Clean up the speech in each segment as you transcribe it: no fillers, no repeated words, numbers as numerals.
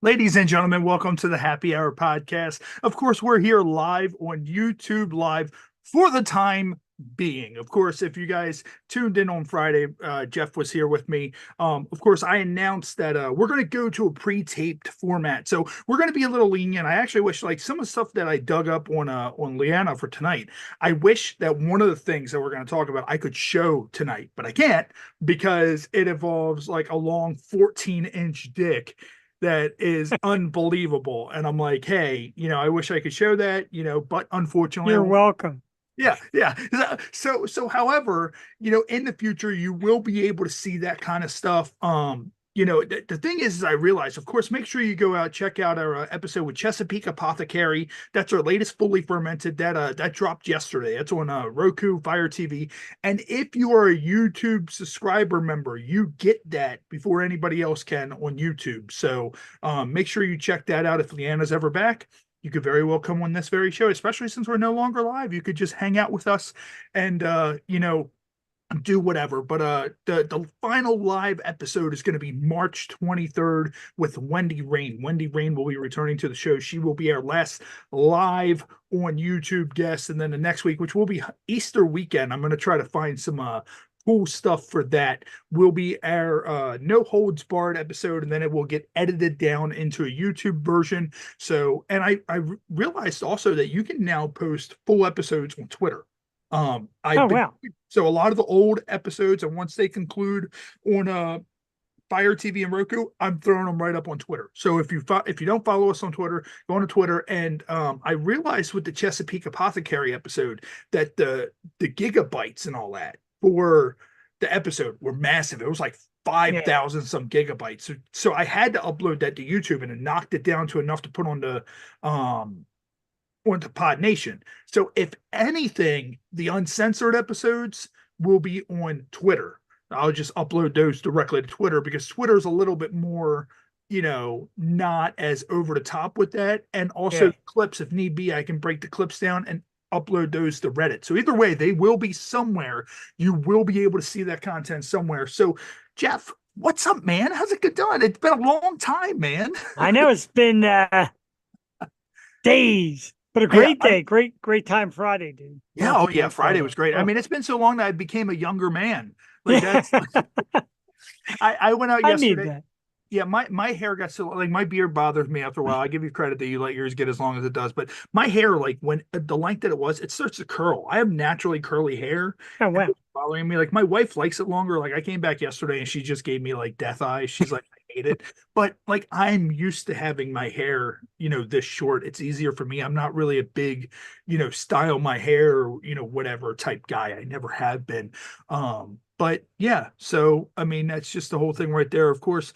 Ladies and gentlemen, welcome to the Happy Hour podcast. Of course, we're here live on YouTube Live for the time being. Of course, if you guys tuned in on Friday, Jeff was here with me. Of course, I announced that we're going to go to a pre-taped format. So we're going to be a little lenient. I actually wish, like, some of the stuff that I dug up on Leana for tonight, I wish that one of the things that we're going to talk about, I could show tonight, but I can't because it involves like a long 14-inch dick that is unbelievable. And I'm like, hey, I wish I could show that, but unfortunately, you're welcome. Yeah. So, however, in the future, you will be able to see that kind of stuff. The thing is I realized, of course, make sure you go out, check out our episode with Chesapeake Apothecary. That's our latest fully fermented that dropped yesterday. That's on Roku, Fire TV. And if you are a YouTube subscriber member, you get that before anybody else can on YouTube. So make sure you check that out. If Leanna's ever back, you could very well come on this very show, especially since we're no longer live. You could just hang out with us and, do whatever. But the final live episode is going to be March 23rd with Wendy Rain. Wendy Rain will be returning to the show. She will be our last live on YouTube guest. And then the next week, which will be Easter weekend, I'm going to try to find some cool stuff for that, will be our no holds barred episode, and then it will get edited down into a YouTube version. So, and I realized also that you can now post full episodes on Twitter. Wow. So a lot of the old episodes, and once they conclude on Fire TV and Roku, I'm throwing them right up on Twitter. So if you don't follow us on Twitter, go on to Twitter. And I realized with the Chesapeake Apothecary episode that the gigabytes and all that for the episode were massive. It was like 5,000 some gigabytes. So I had to upload that to YouTube, and it knocked it down to enough to put on the onto Pod Nation. So if anything, the uncensored episodes will be on Twitter. I'll just upload those directly to Twitter because Twitter is a little bit more, not as over the top with that. And also clips, if need be, I can break the clips down and upload those to Reddit. So either way, they will be somewhere. You will be able to see that content somewhere. So Jeff, what's up, man? How's it going? It's been a long time, man. I know it's been days. But a great day, great time Friday, dude. Yeah, oh yeah, Friday was great. I mean, it's been so long that I became a younger man. Like that's I went out yesterday. I need that. Yeah, my hair got so, like, my beard bothers me after a while. I give you credit that you let yours get as long as it does, but my hair, like, when the length that it starts to curl. I have naturally curly hair. Oh wow. It's bothering me. Like, my wife likes it longer. Like, I came back yesterday and she just gave me like death eyes. She's like, I hate it. But like, I'm used to having my hair, this short. It's easier for me. I'm not really a big, style my hair, whatever type guy. I never have been. But yeah, so I mean, that's just the whole thing right there. Of course,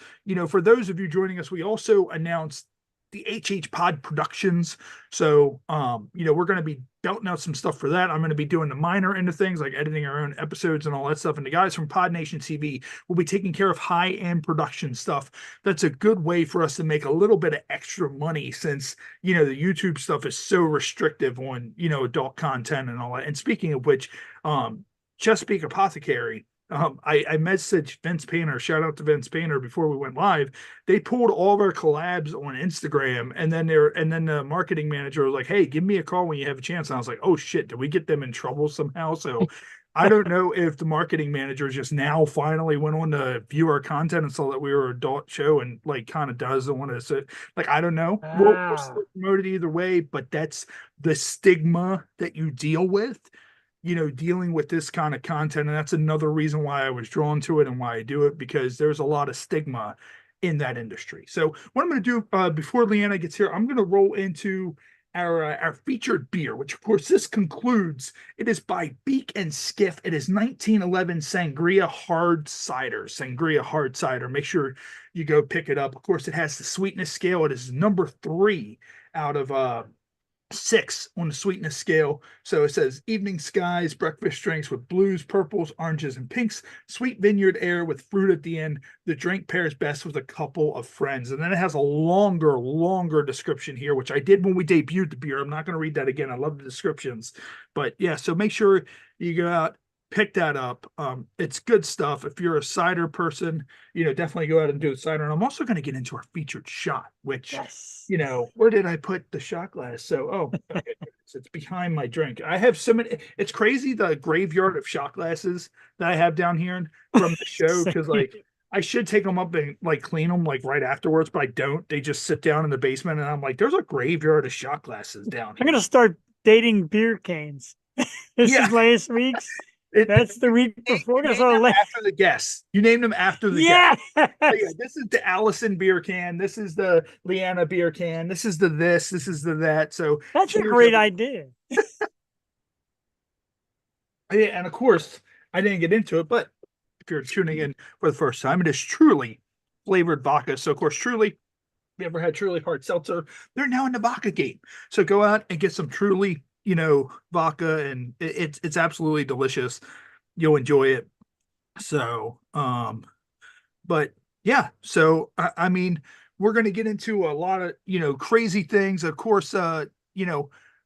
for those of you joining us, we also announced the HHPod Productions. So, we're going to be belting out some stuff for that. I'm going to be doing the minor end of things, like editing our own episodes and all that stuff. And the guys from Pod Nation TV will be taking care of high-end production stuff. That's a good way for us to make a little bit of extra money since, the YouTube stuff is so restrictive on, adult content and all that. And speaking of which, Chesapeake Apothecary, I messaged Vince Painter, shout out to Vince Painter, before we went live. They pulled all of our collabs on Instagram, and then the marketing manager was like, hey, give me a call when you have a chance. And I was like, oh shit, did we get them in trouble somehow? So I don't know if the marketing manager just now finally went on to view our content and saw that we were an adult show and like kind of doesn't want to say, like, I don't know. We'll still promote it either way, but that's the stigma that you deal with, dealing with this kind of content. And that's another reason why I was drawn to it and why I do it, because there's a lot of stigma in that industry. So what I'm going to do before Leana gets here, I'm going to roll into our featured beer, which of course this concludes. It is by Beak and Skiff. It is 1911 Sangria Hard Cider. Sangria Hard Cider. Make sure you go pick it up. Of course, it has the sweetness scale. It is number 3 out of 6 on the sweetness scale. So it says evening skies, breakfast drinks with blues, purples, oranges, and pinks, sweet vineyard air with fruit at the end. The drink pairs best with a couple of friends. And then it has a longer description here, which I did when we debuted the beer. I'm not going to read that again. I love the descriptions. But yeah, so make sure you go out, pick that up. It's good stuff. If you're a cider person, definitely go out and do the cider. And I'm also going to get into our featured shot, which, Yes. where did I put the shot glass? So, okay, it's behind my drink. I have so many. It's crazy the graveyard of shot glasses that I have down here from the show, because I should take them up and clean them right afterwards, but I don't. They just sit down in the basement, and I'm like, there's a graveyard of shot glasses down here. I'm gonna start dating beer cans. This is last week's. That's the week before. After the guests. You named them after the guests. Yes. So yeah, this is the Allison beer can. This is the Leana beer can. This is the this. This is the that. So that's a great idea. Yeah, and of course, I didn't get into it, but if you're tuning in for the first time, it is Truly flavored vodka. So of course, Truly, if you ever had Truly hard seltzer, they're now in the vodka game. So go out and get some Truly vodka, and it's absolutely delicious. You'll enjoy it. So but yeah, so I mean, we're going to get into a lot of crazy things, of course.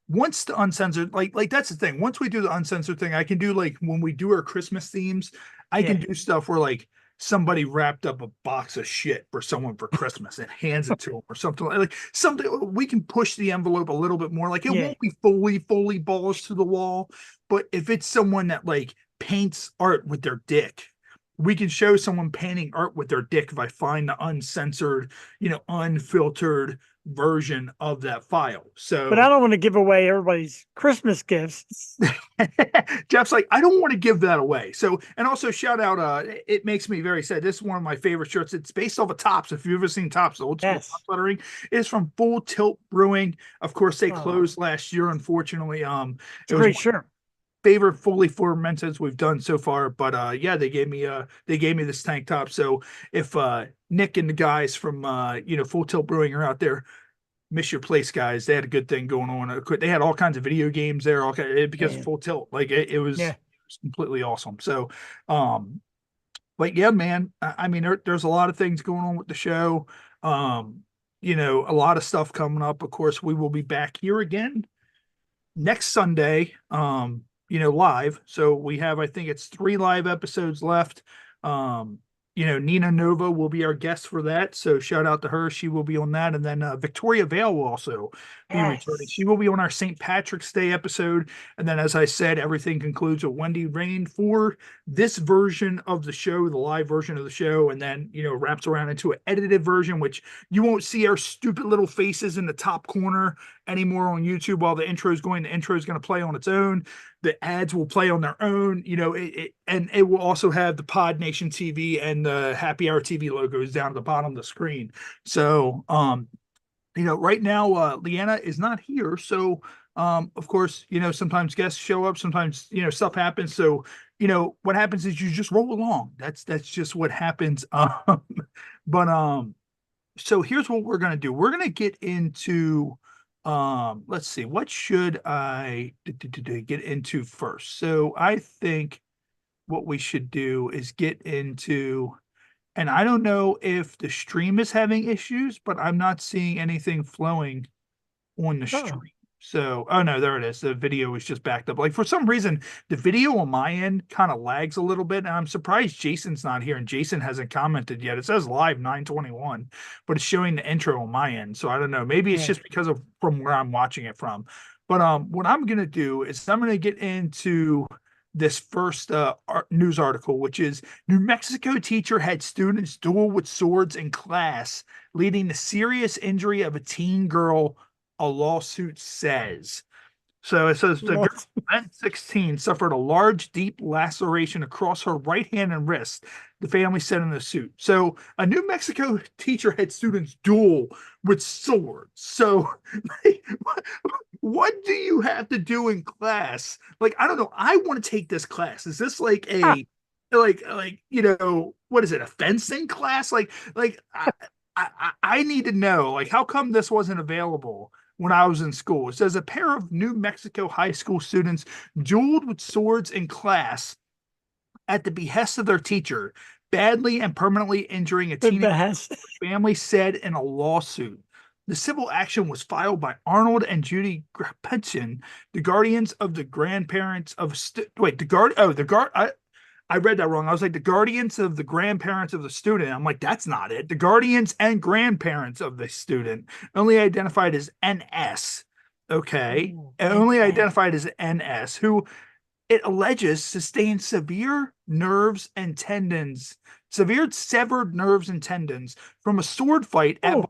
Once the uncensored, like that's the thing, once we do the uncensored thing, I can do when we do our Christmas themes, I can do stuff where somebody wrapped up a box of shit for someone for Christmas and hands it to them, or something like something we can push the envelope a little bit more. It won't be fully balls to the wall, but if it's someone that paints art with their dick, we can show someone painting art with their dick if I find the uncensored, unfiltered version of that file. So, but I don't want to give away everybody's Christmas gifts. Jeff's like, I don't want to give that away. So, and also shout out, it makes me very sad. This is one of my favorite shirts. It's based off of Tops. If you've ever seen Tops, the old school Tops lettering, it is from Full Tilt Brewing. Of course, they closed last year, unfortunately. It's a great shirt. Favorite fully fermented we've done so far, but yeah, they gave me this tank top. So if Nick and the guys from Full Tilt Brewing are out there, miss your place, guys. They had a good thing going on. They had all kinds of video games there, because of Full Tilt. It was completely awesome. So but yeah, man, I mean, there's a lot of things going on with the show. A lot of stuff coming up. Of course, we will be back here again next Sunday, live. So we have, I think it's 3 live episodes left. Nina Nova will be our guest for that. So shout out to her. She will be on that. And then Victoria Vale will also be returning. She will be on our St. Patrick's Day episode. And then, as I said, everything concludes with Wendy Rain for this version of the show, the live version of the show. And then, wraps around into an edited version, which you won't see our stupid little faces in the top corner anymore on YouTube while the intro is going. The intro is going to play on its own. The ads will play on their own, and it will also have the Pod Nation TV and the Happy Hour TV logos down at the bottom of the screen. So, right now, Leanna is not here. So, of course, sometimes guests show up, sometimes, stuff happens. So, what happens is you just roll along. That's just what happens. But so here's what we're going to do. We're going to get into, let's see, what should I get into first? So I think what we should do is get into, and I don't know if the stream is having issues, but I'm not seeing anything flowing on the stream. So, oh no, there it is. The video is just backed up. For some reason, the video on my end kind of lags a little bit, and I'm surprised Jason's not here, and Jason hasn't commented yet. It says live 9:21, but it's showing the intro on my end. So I don't know. Maybe it's just because of from where I'm watching it from. But what I'm gonna do is I'm gonna get into this first news article, which is New Mexico teacher had students duel with swords in class, leading to serious injury of a teen girl, a lawsuit says. So it says the girl, 16, suffered a large, deep laceration across her right hand and wrist. the family said in the suit. So a New Mexico teacher had students duel with swords. So like, what do you have to do in class? Like, I don't know. I want to take this class. Is this like a what is it, a fencing class? I need to know, like, how come this wasn't available when I was in school? It says a pair of New Mexico high school students dueled with swords in class at the behest of their teacher, badly and permanently injuring a teenage family said in a lawsuit. The civil action was filed by Arnold and Judy Grapetson, the guardians of the grandparents of I read that wrong. I was like, the guardians of the grandparents of the student. I'm like, that's not it. The guardians and grandparents of the student, only identified as NS. Okay. Only identified as NS, who it alleges sustained severe severed nerves and tendons from a sword fight at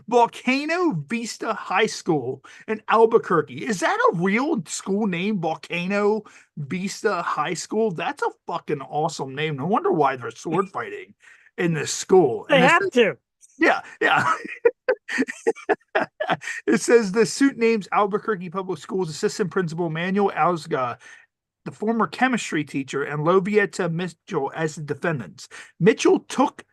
Volcano Vista High School in Albuquerque. Is that a real school name, Volcano Vista High School? That's a fucking awesome name. No wonder why they're sword fighting in this school. They have to. Yeah. It says the suit names Albuquerque Public Schools assistant principal Manuel Alzga, the former chemistry teacher, and Lovieta Mitchell as the defendants. Mitchell took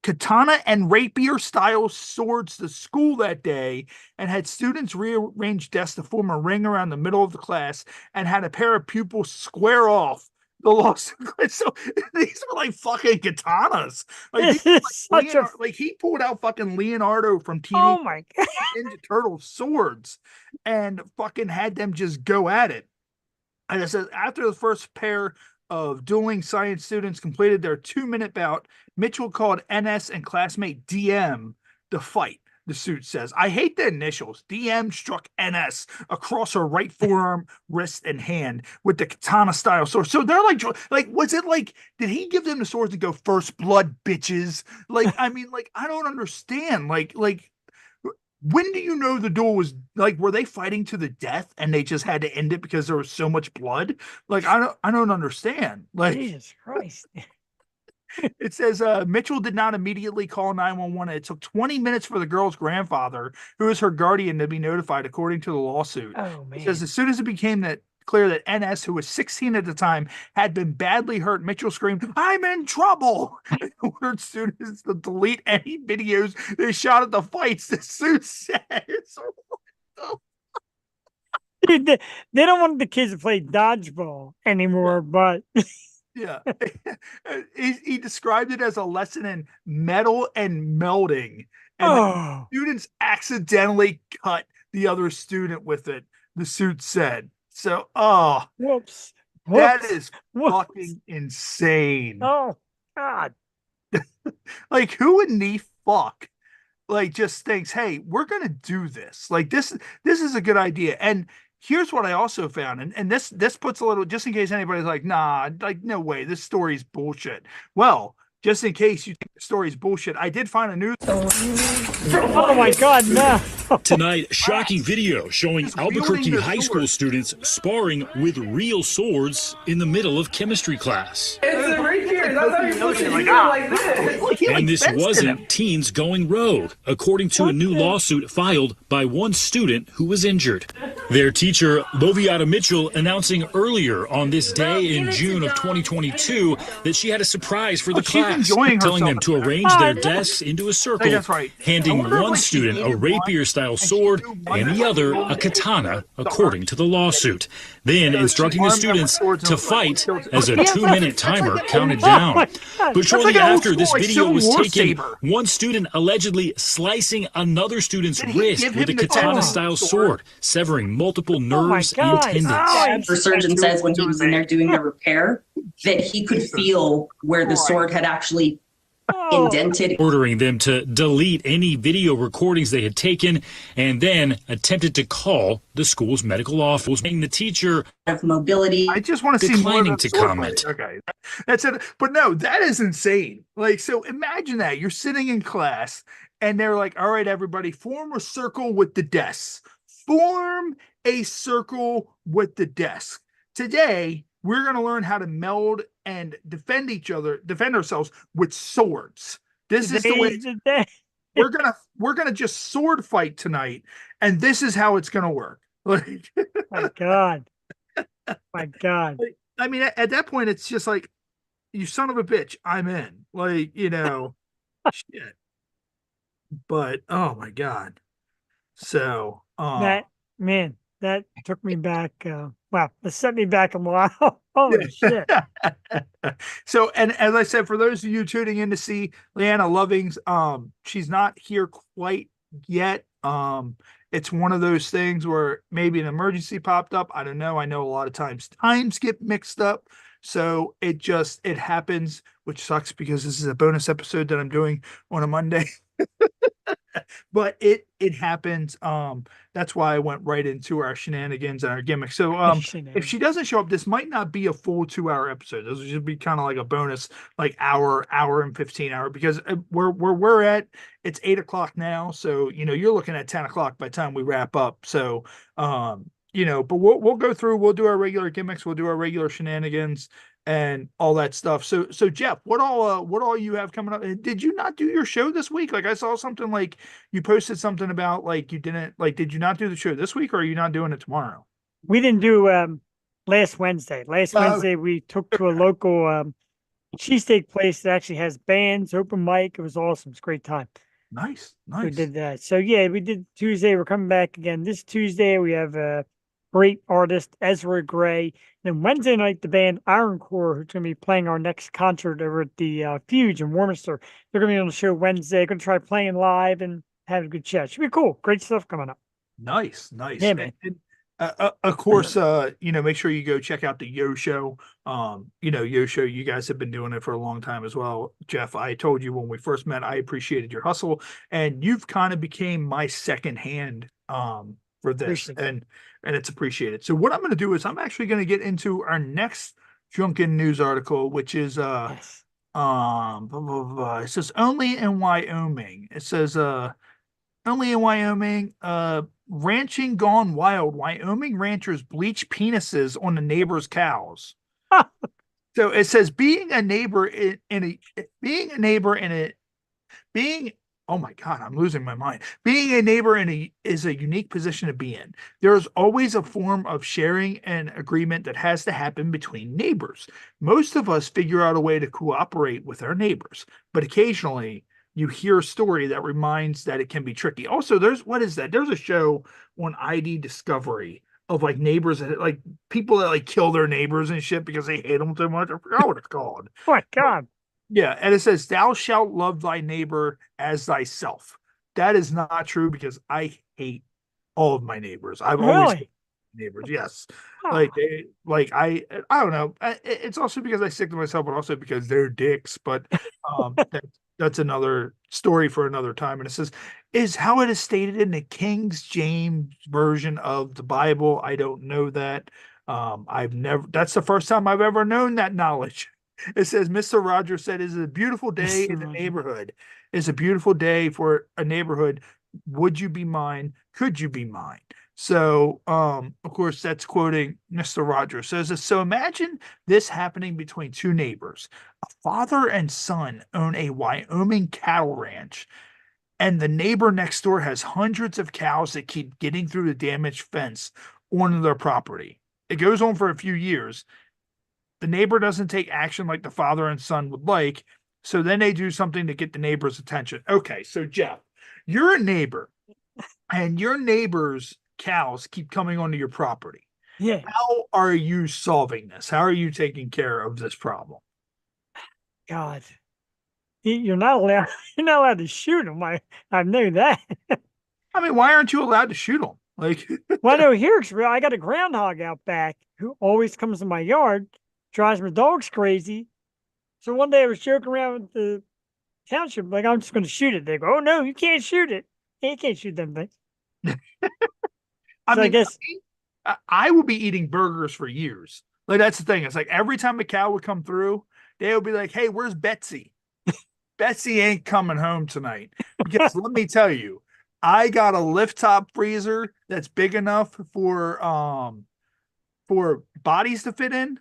katana and rapier style swords to school that day and had students rearrange desks to form a ring around the middle of the class and had a pair of pupils square off the lawsuit. So these are like fucking katanas. Like he pulled out fucking Leonardo from Teenage Ninja Turtle swords and fucking had them just go at it. And it says after the first pair of dueling science students completed their 2-minute bout, Mitchell called NS and classmate DM to fight. The suit says, I hate the initials. DM struck NS across her right forearm, wrist, and hand with the katana style sword. So they're like, was it like, did he give them the swords to go first blood, bitches? Like, I mean, like, I don't understand. Like, when do you know the duel was like, were they fighting to the death and they just had to end it because there was so much blood? Like, I don't understand. Like, Jesus Christ. It says Mitchell did not immediately call 911. It took 20 minutes for the girl's grandfather, who is her guardian, to be notified, according to the lawsuit. Oh, man. It says as soon as it became clear that NS, who was 16 at the time, had been badly hurt, Mitchell screamed, I'm in trouble, and ordered students to delete any videos they shot at the fights, the suit says. Dude, they don't want the kids to play dodgeball anymore, but... Yeah. He described it as a lesson in metal and melding. And students accidentally cut the other student with it, the suit said. So, whoops. That is fucking insane. Oh, God. Like, who in the fuck, like, just thinks, hey, we're going to do this. Like, this is a good idea. And here's what I also found, and this puts a little, just in case anybody's like, nah, like, no way, this story's bullshit. Well, just in case you think the story's bullshit, I did find a news. Oh my God, no. Tonight, shocking video showing Albuquerque high school students sparring with real swords in the middle of chemistry class. It's right here. That's how you're supposed to do it, like this. And this wasn't teens going rogue, according to a new lawsuit filed by one student who was injured. Their teacher, Lovieta Mitchell, announcing earlier on this day in June of 2022 that she had a surprise for the class, telling them to arrange their desks into a circle, handing one student a rapier-style sword and the other a katana, according to the lawsuit. Then instructing the students to fight as a 2-minute timer counted down. But shortly after this video was taken, one student allegedly slicing another student's wrist with a katana-style sword, severing multiple nerves and tendons. The surgeon says when he was in there doing the repair that he could feel where the sword had actually indented. Ordering them to delete any video recordings they had taken and then attempted to call the school's medical office, saying the teacher of mobility. I just want to see more declining to comment. Okay, that's it. But no, that is insane. Like, so imagine that you're sitting in class and they're like, all right, everybody, form a circle with the desks. Form a circle with the desk. Today, we're going to learn how to meld and defend ourselves with swords. This is the way we're gonna just sword fight tonight, and this is how it's gonna work. Like, my God. My God. I mean, at that point, it's just like, you son of a bitch, I'm in. Like, shit. But oh my God. So That took me back. Wow, it set me back a while. Holy shit. So, and as I said, for those of you tuning in to see Leana Lovings, she's not here quite yet. It's one of those things where maybe an emergency popped up. I don't know. I know a lot of times get mixed up. So it happens, which sucks because this is a bonus episode that I'm doing on a Monday. But it happens. That's why I went right into our shenanigans and our gimmicks. So if she doesn't show up, this might not be a full 2-hour episode. This will just be kind of like a bonus, like hour and 15 hour, because where we're at, it's 8 o'clock now. So you're looking at 10 o'clock by the time we wrap up. So but we'll go through, we'll do our regular gimmicks, we'll do our regular shenanigans and all that stuff. So Jeff, what all you have coming up? Did you not do your show this week? Like, I saw something like you posted something about like you didn't, like, did you not do the show this week, or are you not doing it tomorrow? We didn't do last Wednesday. Wednesday we took to a local cheesesteak place that actually has bands, open mic. It was awesome. It's a great time. Nice. We did that. So yeah, we did Tuesday. We're coming back again this Tuesday. We have a great artist, Ezra Gray. Then Wednesday night, the band Iron Core, who's going to be playing our next concert over at the Fuge in Warminster. They're going to be on the show Wednesday. Going to try playing live and have a good chat. Should be cool. Great stuff coming up. Nice. Yeah, man. And, of course, make sure you go check out the Yo Show. Yo Show, you guys have been doing it for a long time as well. Jeff, I told you when we first met, I appreciated your hustle, and you've kind of became my second hand for this, and it's appreciated. So what I'm going to do is I'm actually going to get into our next Drunken News article, which is Yes. it says only in Wyoming. It says only in Wyoming, ranching gone wild. Wyoming ranchers bleach penises on the neighbor's cows. So it says oh my God, I'm losing my mind. Being a neighbor is a unique position to be in. There is always a form of sharing and agreement that has to happen between neighbors. Most of us figure out a way to cooperate with our neighbors, but occasionally you hear a story that reminds that it can be tricky. Also, there's a show on ID Discovery of like neighbors that like people that like kill their neighbors and shit because they hate them too much. I forgot what it's called. Oh my God. Yeah, and it says, "Thou shalt love thy neighbor as thyself." That is not true because I hate all of my neighbors. I've always hated neighbors. Yes, I don't know. It's also because I stick to myself, but also because they're dicks. But that's another story for another time. And it says, "Is how it is stated in the King James version of the Bible." I don't know that. That's the first time I've ever known that knowledge. It says, Mr. Rogers said, "It's a beautiful day in the neighborhood. It's a beautiful day for a neighborhood. Would you be mine? Could you be mine?" So, of course, that's quoting Mr. Rogers. Says, "So imagine this happening between two neighbors. A father and son own a Wyoming cattle ranch, and the neighbor next door has hundreds of cows that keep getting through the damaged fence onto their property. It goes on for a few years. The neighbor doesn't take action like the father and son would like, so then they do something to get the neighbor's attention." Okay, so Jeff, you're a neighbor, and your neighbor's cows keep coming onto your property. Yeah. How are you solving this? How are you taking care of this problem? God, you're not allowed. You're not allowed to shoot them. I know that. I mean, why aren't you allowed to shoot them? Like, well, no, here I got a groundhog out back who always comes in my yard, drives my dogs crazy. So one day I was joking around with the township, like, I'm just going to shoot it. They go, "Oh no, you can't shoot it. You can't shoot them things." I guess I would be eating burgers for years. Like, that's the thing. It's like every time a cow would come through, they would be like, "Hey, where's Betsy? Betsy ain't coming home tonight." Because let me tell you, I got a lift top freezer that's big enough for bodies to fit in.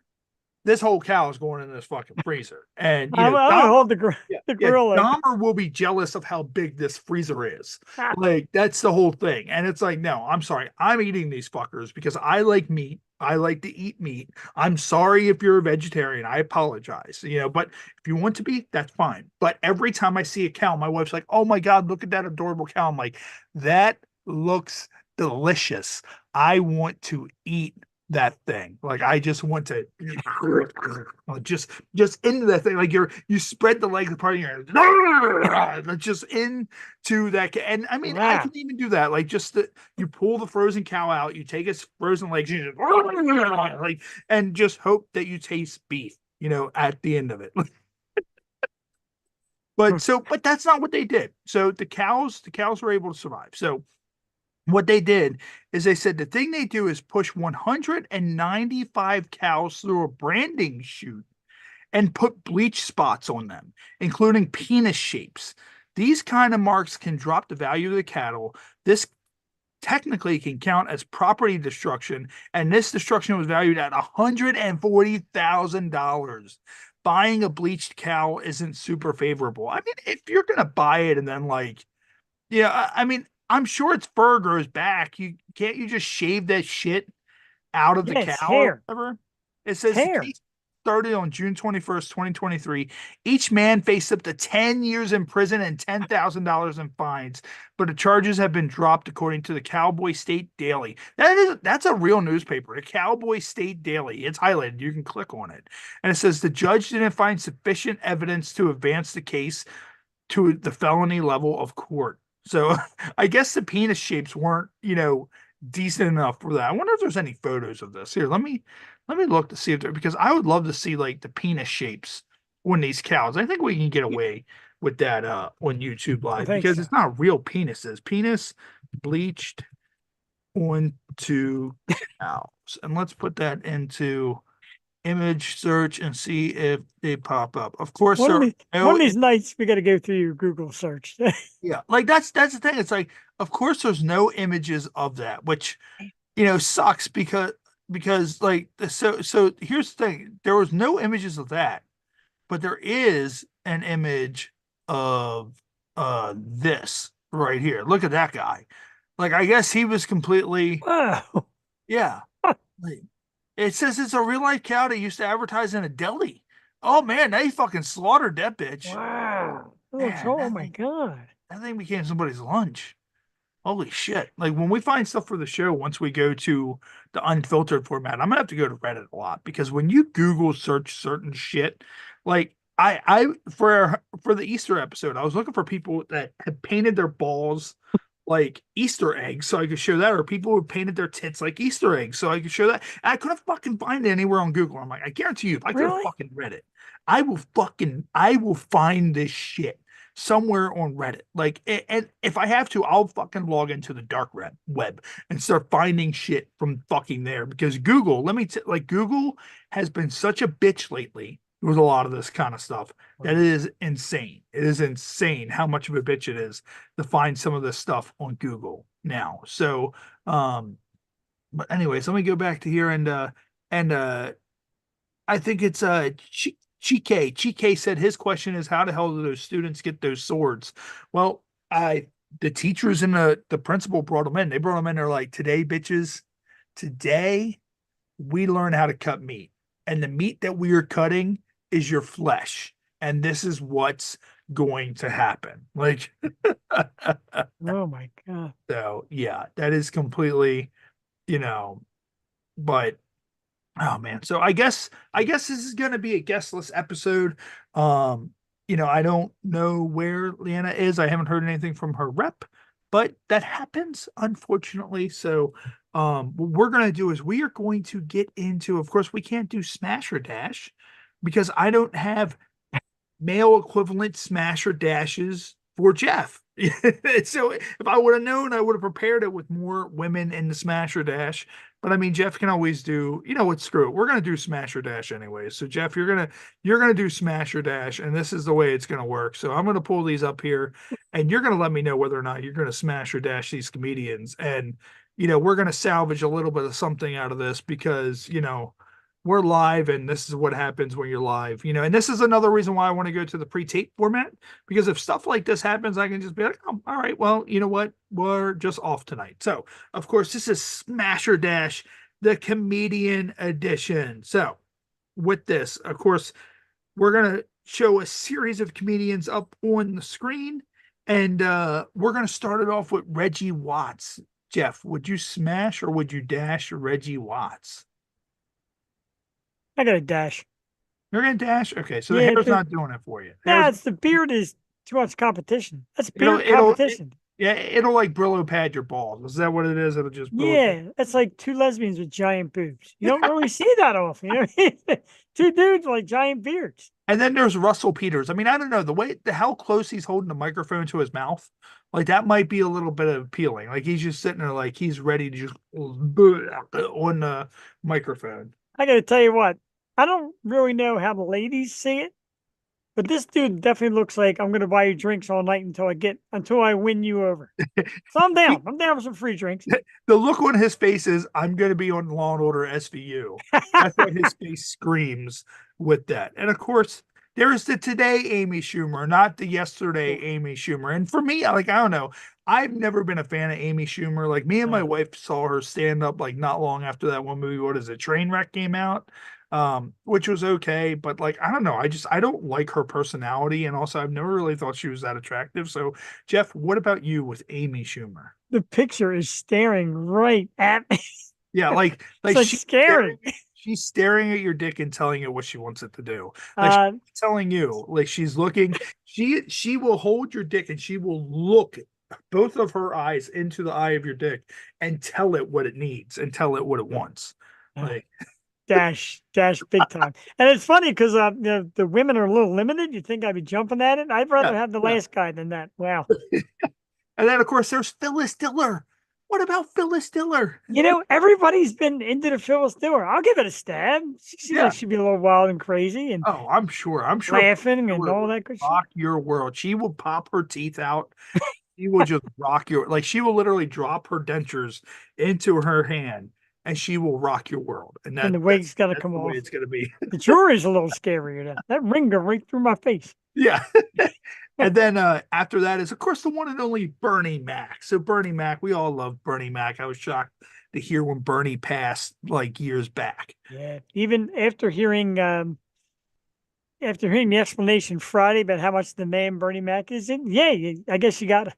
this whole cow is going in this fucking freezer. And I'm gonna hold the yeah, grill open. Dahmer will be jealous of how big this freezer is. Like, that's the whole thing. And it's like, no, I'm sorry. I'm eating these fuckers because I like meat. I like to eat meat. I'm sorry if you're a vegetarian. I apologize. But if you want to be, that's fine. But every time I see a cow, my wife's like, oh my God, look at that adorable cow. I'm like, that looks delicious. I want to eat that thing. Like, I just want to just into that thing. Like, you spread the legs apart and you're just into that. And I mean, I can even do that. Like, you pull the frozen cow out, you take its frozen legs, you just, like, and just hope that you taste beef, at the end of it. But that's not what they did. So the cows were able to survive. So what they did is they said the thing they do is push 195 cows through a branding chute and put bleach spots on them, including penis shapes. These kind of marks can drop the value of the cattle. This technically can count as property destruction, and this destruction was valued at $140,000. Buying a bleached cow isn't super favorable. I mean, if you're gonna buy it and then I mean, I'm sure its fur grows back. Can't you just shave that shit out of the cow or whatever? It says the case started on June 21st, 2023. Each man faced up to 10 years in prison and $10,000 in fines, but the charges have been dropped according to the Cowboy State Daily. That's a real newspaper, the Cowboy State Daily. It's highlighted. You can click on it. And it says the judge didn't find sufficient evidence to advance the case to the felony level of court. So I guess the penis shapes weren't, decent enough for that. I wonder if there's any photos of this. Here, let me look to see if there, because I would love to see like the penis shapes on these cows. I think we can get away with that on YouTube Live because it's not real penises. Penis bleached onto cows. And let's put that into image search and see if they pop up. Of course, one of these nights we got to go through your Google search. Yeah, like that's the thing. It's like, of course, there's no images of that, which sucks because like so here's the thing: there was no images of that, but there is an image of this right here. Look at that guy. Like, I guess he was completely yeah. Like, it says it's a real life cow that used to advertise in a deli. Oh man, they fucking slaughtered that bitch. Wow. Man, oh my God. That thing became somebody's lunch. Holy shit. Like, when we find stuff for the show, once we go to the unfiltered format, I'm gonna have to go to Reddit a lot because when you Google search certain shit, like I for the Easter episode, I was looking for people that had painted their balls like Easter eggs so I could show that, or people who painted their tits like Easter eggs so I could show that. And I couldn't fucking find it anywhere on Google. I'm like, I guarantee you, if I could have fucking read it, I will find this shit somewhere on Reddit. Like, and if I have to, I'll fucking log into the dark web and start finding shit from fucking there, because Google, Google has been such a bitch lately with a lot of this kind of stuff that it is insane. It is insane how much of a bitch it is to find some of this stuff on Google now. So, but anyways, let me go back to here and I think it's Chike. Chike said his question is, how the hell do those students get those swords? Well, the teachers and the principal brought them in. They brought them in. They're like, today, bitches, today we learn how to cut meat. And the meat that we are cutting is your flesh. And this is what's going to happen. Like, oh my God. So yeah, that is completely, but oh man. So I guess this is gonna be a guestless episode. I don't know where Leana is. I haven't heard anything from her rep, but that happens, unfortunately. So what we're gonna do is we are going to get into, of course, we can't do smash or dash because I don't have male equivalent smash or dashes for Jeff. So if I would have known, I would have prepared it with more women in the smash or dash. But I mean, Jeff can always do, what, screw it. We're gonna do smash or dash anyway. So Jeff, you're gonna do smash or dash, and this is the way it's gonna work. So I'm gonna pull these up here, and you're gonna let me know whether or not you're gonna smash or dash these comedians. And we're gonna salvage a little bit of something out of this because we're live, and this is what happens when you're live, and this is another reason why I want to go to the pre-tape format, because if stuff like this happens, I can just be like, oh, all right, well, you know what? We're just off tonight. So, of course, this is Smash or Dash, the comedian edition. So, with this, of course, we're going to show a series of comedians up on the screen, and we're going to start it off with Reggie Watts. Jeff, would you smash or would you dash Reggie Watts? I got a dash. You're gonna dash? Okay, so the Yeah, hair's not doing it for you. Yeah, it's the beard is too much competition. That's beard It'll- competition. It'll like Brillo pad your balls. Is that what it is? It'll just Yeah, that's like two lesbians with giant boobs. You don't really see that often. You know what I mean? Two dudes with like giant beards. And then there's Russell Peters. I mean, I don't know how close he's holding the microphone to his mouth. Like that might be a little bit appealing. Like he's just sitting there, like he's ready to just on the microphone. I got to tell you what, I don't really know how the ladies see it, but this dude definitely looks like I'm going to buy you drinks all night until I win you over. So I'm down. I'm down for some free drinks. The look on his face is, I'm going to be on Law and Order SVU. That's what his face screams with that. And of course, there is the today Amy Schumer, not the yesterday Amy Schumer. And for me, like, I don't know, I've never been a fan of Amy Schumer. Like me and my wife saw her stand up like not long after that one movie, what is it, Trainwreck came out, which was okay. But like, I don't know, I don't like her personality. And also I've never really thought she was that attractive. So Jeff, what about you with Amy Schumer? The picture is staring right at me. Yeah, like It's she's scary. She's staring at your dick and telling you what she wants it to do. Like she's telling you, like she's looking. She will hold your dick and she will look both of her eyes into the eye of your dick and tell it what it needs and tell it what it wants. Like dash big time. And it's funny because the women are a little limited. You think I'd be jumping at it? I'd rather have the last guy than that. Wow. And then of course there's Phyllis Diller. What about Phyllis Diller? You know, everybody's been into the Phyllis Diller. I'll give it a stab. She seems like she'd be a little wild and crazy and I'm sure laughing and all that good shit. Rock your world. She will pop her teeth out. She will just rock your, like she will literally drop her dentures into her hand and she will rock your world. And the wig's got to come off. It's going to be. The jewelry's a little scarier. That ring go right through my face. Yeah. And then after that is, of course, the one and only Bernie Mac. So Bernie Mac, we all love Bernie Mac. I was shocked to hear when Bernie passed like years back. Yeah. Even after hearing the explanation Friday about how much the man Bernie Mac is in, I guess you got to.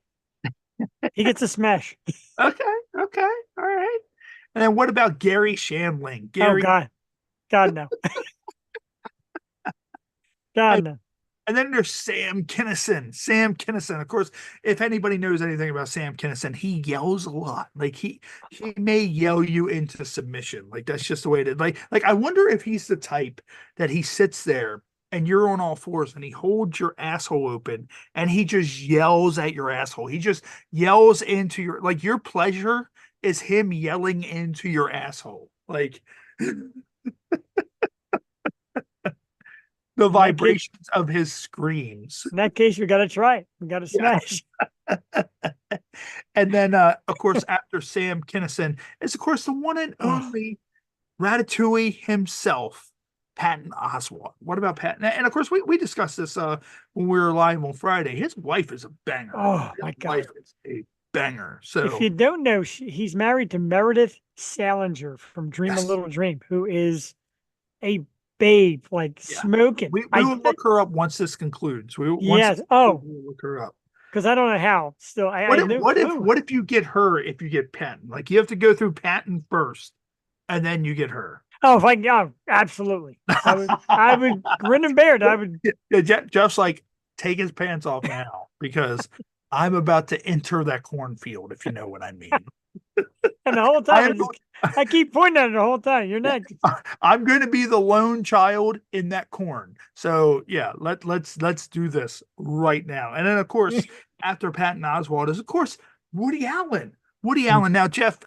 He gets a smash. Okay. All right. And then what about Gary Shandling? Gary... Oh, God, no. God, no. And then there's Sam Kinison. Sam Kinison, of course, if anybody knows anything about Sam Kinison, he yells a lot. Like he may yell you into submission. Like that's just the way it is. Like I wonder if he's the type that he sits there and you're on all fours and he holds your asshole open and he just yells at your asshole. He just yells into your pleasure is him yelling into your asshole. Like the vibrations of his screams. In that case, we got to try it. We got to smash. And then, of course, after Sam Kinison is, of course, the one and only Ratatouille himself, Patton Oswalt. What about Patton? And of course, we discussed this when we were live on Friday. His wife is a banger. Oh, my God. His wife is a banger. So if you don't know, he's married to Meredith Salinger from Dream a Little Dream, who is a babe, like smoking. We will look her up once this concludes. We'll look her up. Because I don't know how. Still, what if you get her? If you get Patton, like you have to go through Patton first, and then you get her. Oh, absolutely. I would grin and bear it. I would. Jeff's like, take his pants off now because I'm about to enter that cornfield. If you know what I mean. And the whole time, I keep pointing at it the whole time. You're next. I'm going to be the lone child in that corn. So yeah, let's do this right now. And then of course, after Patton Oswalt is of course Woody Allen. Woody Allen. Now, Jeff,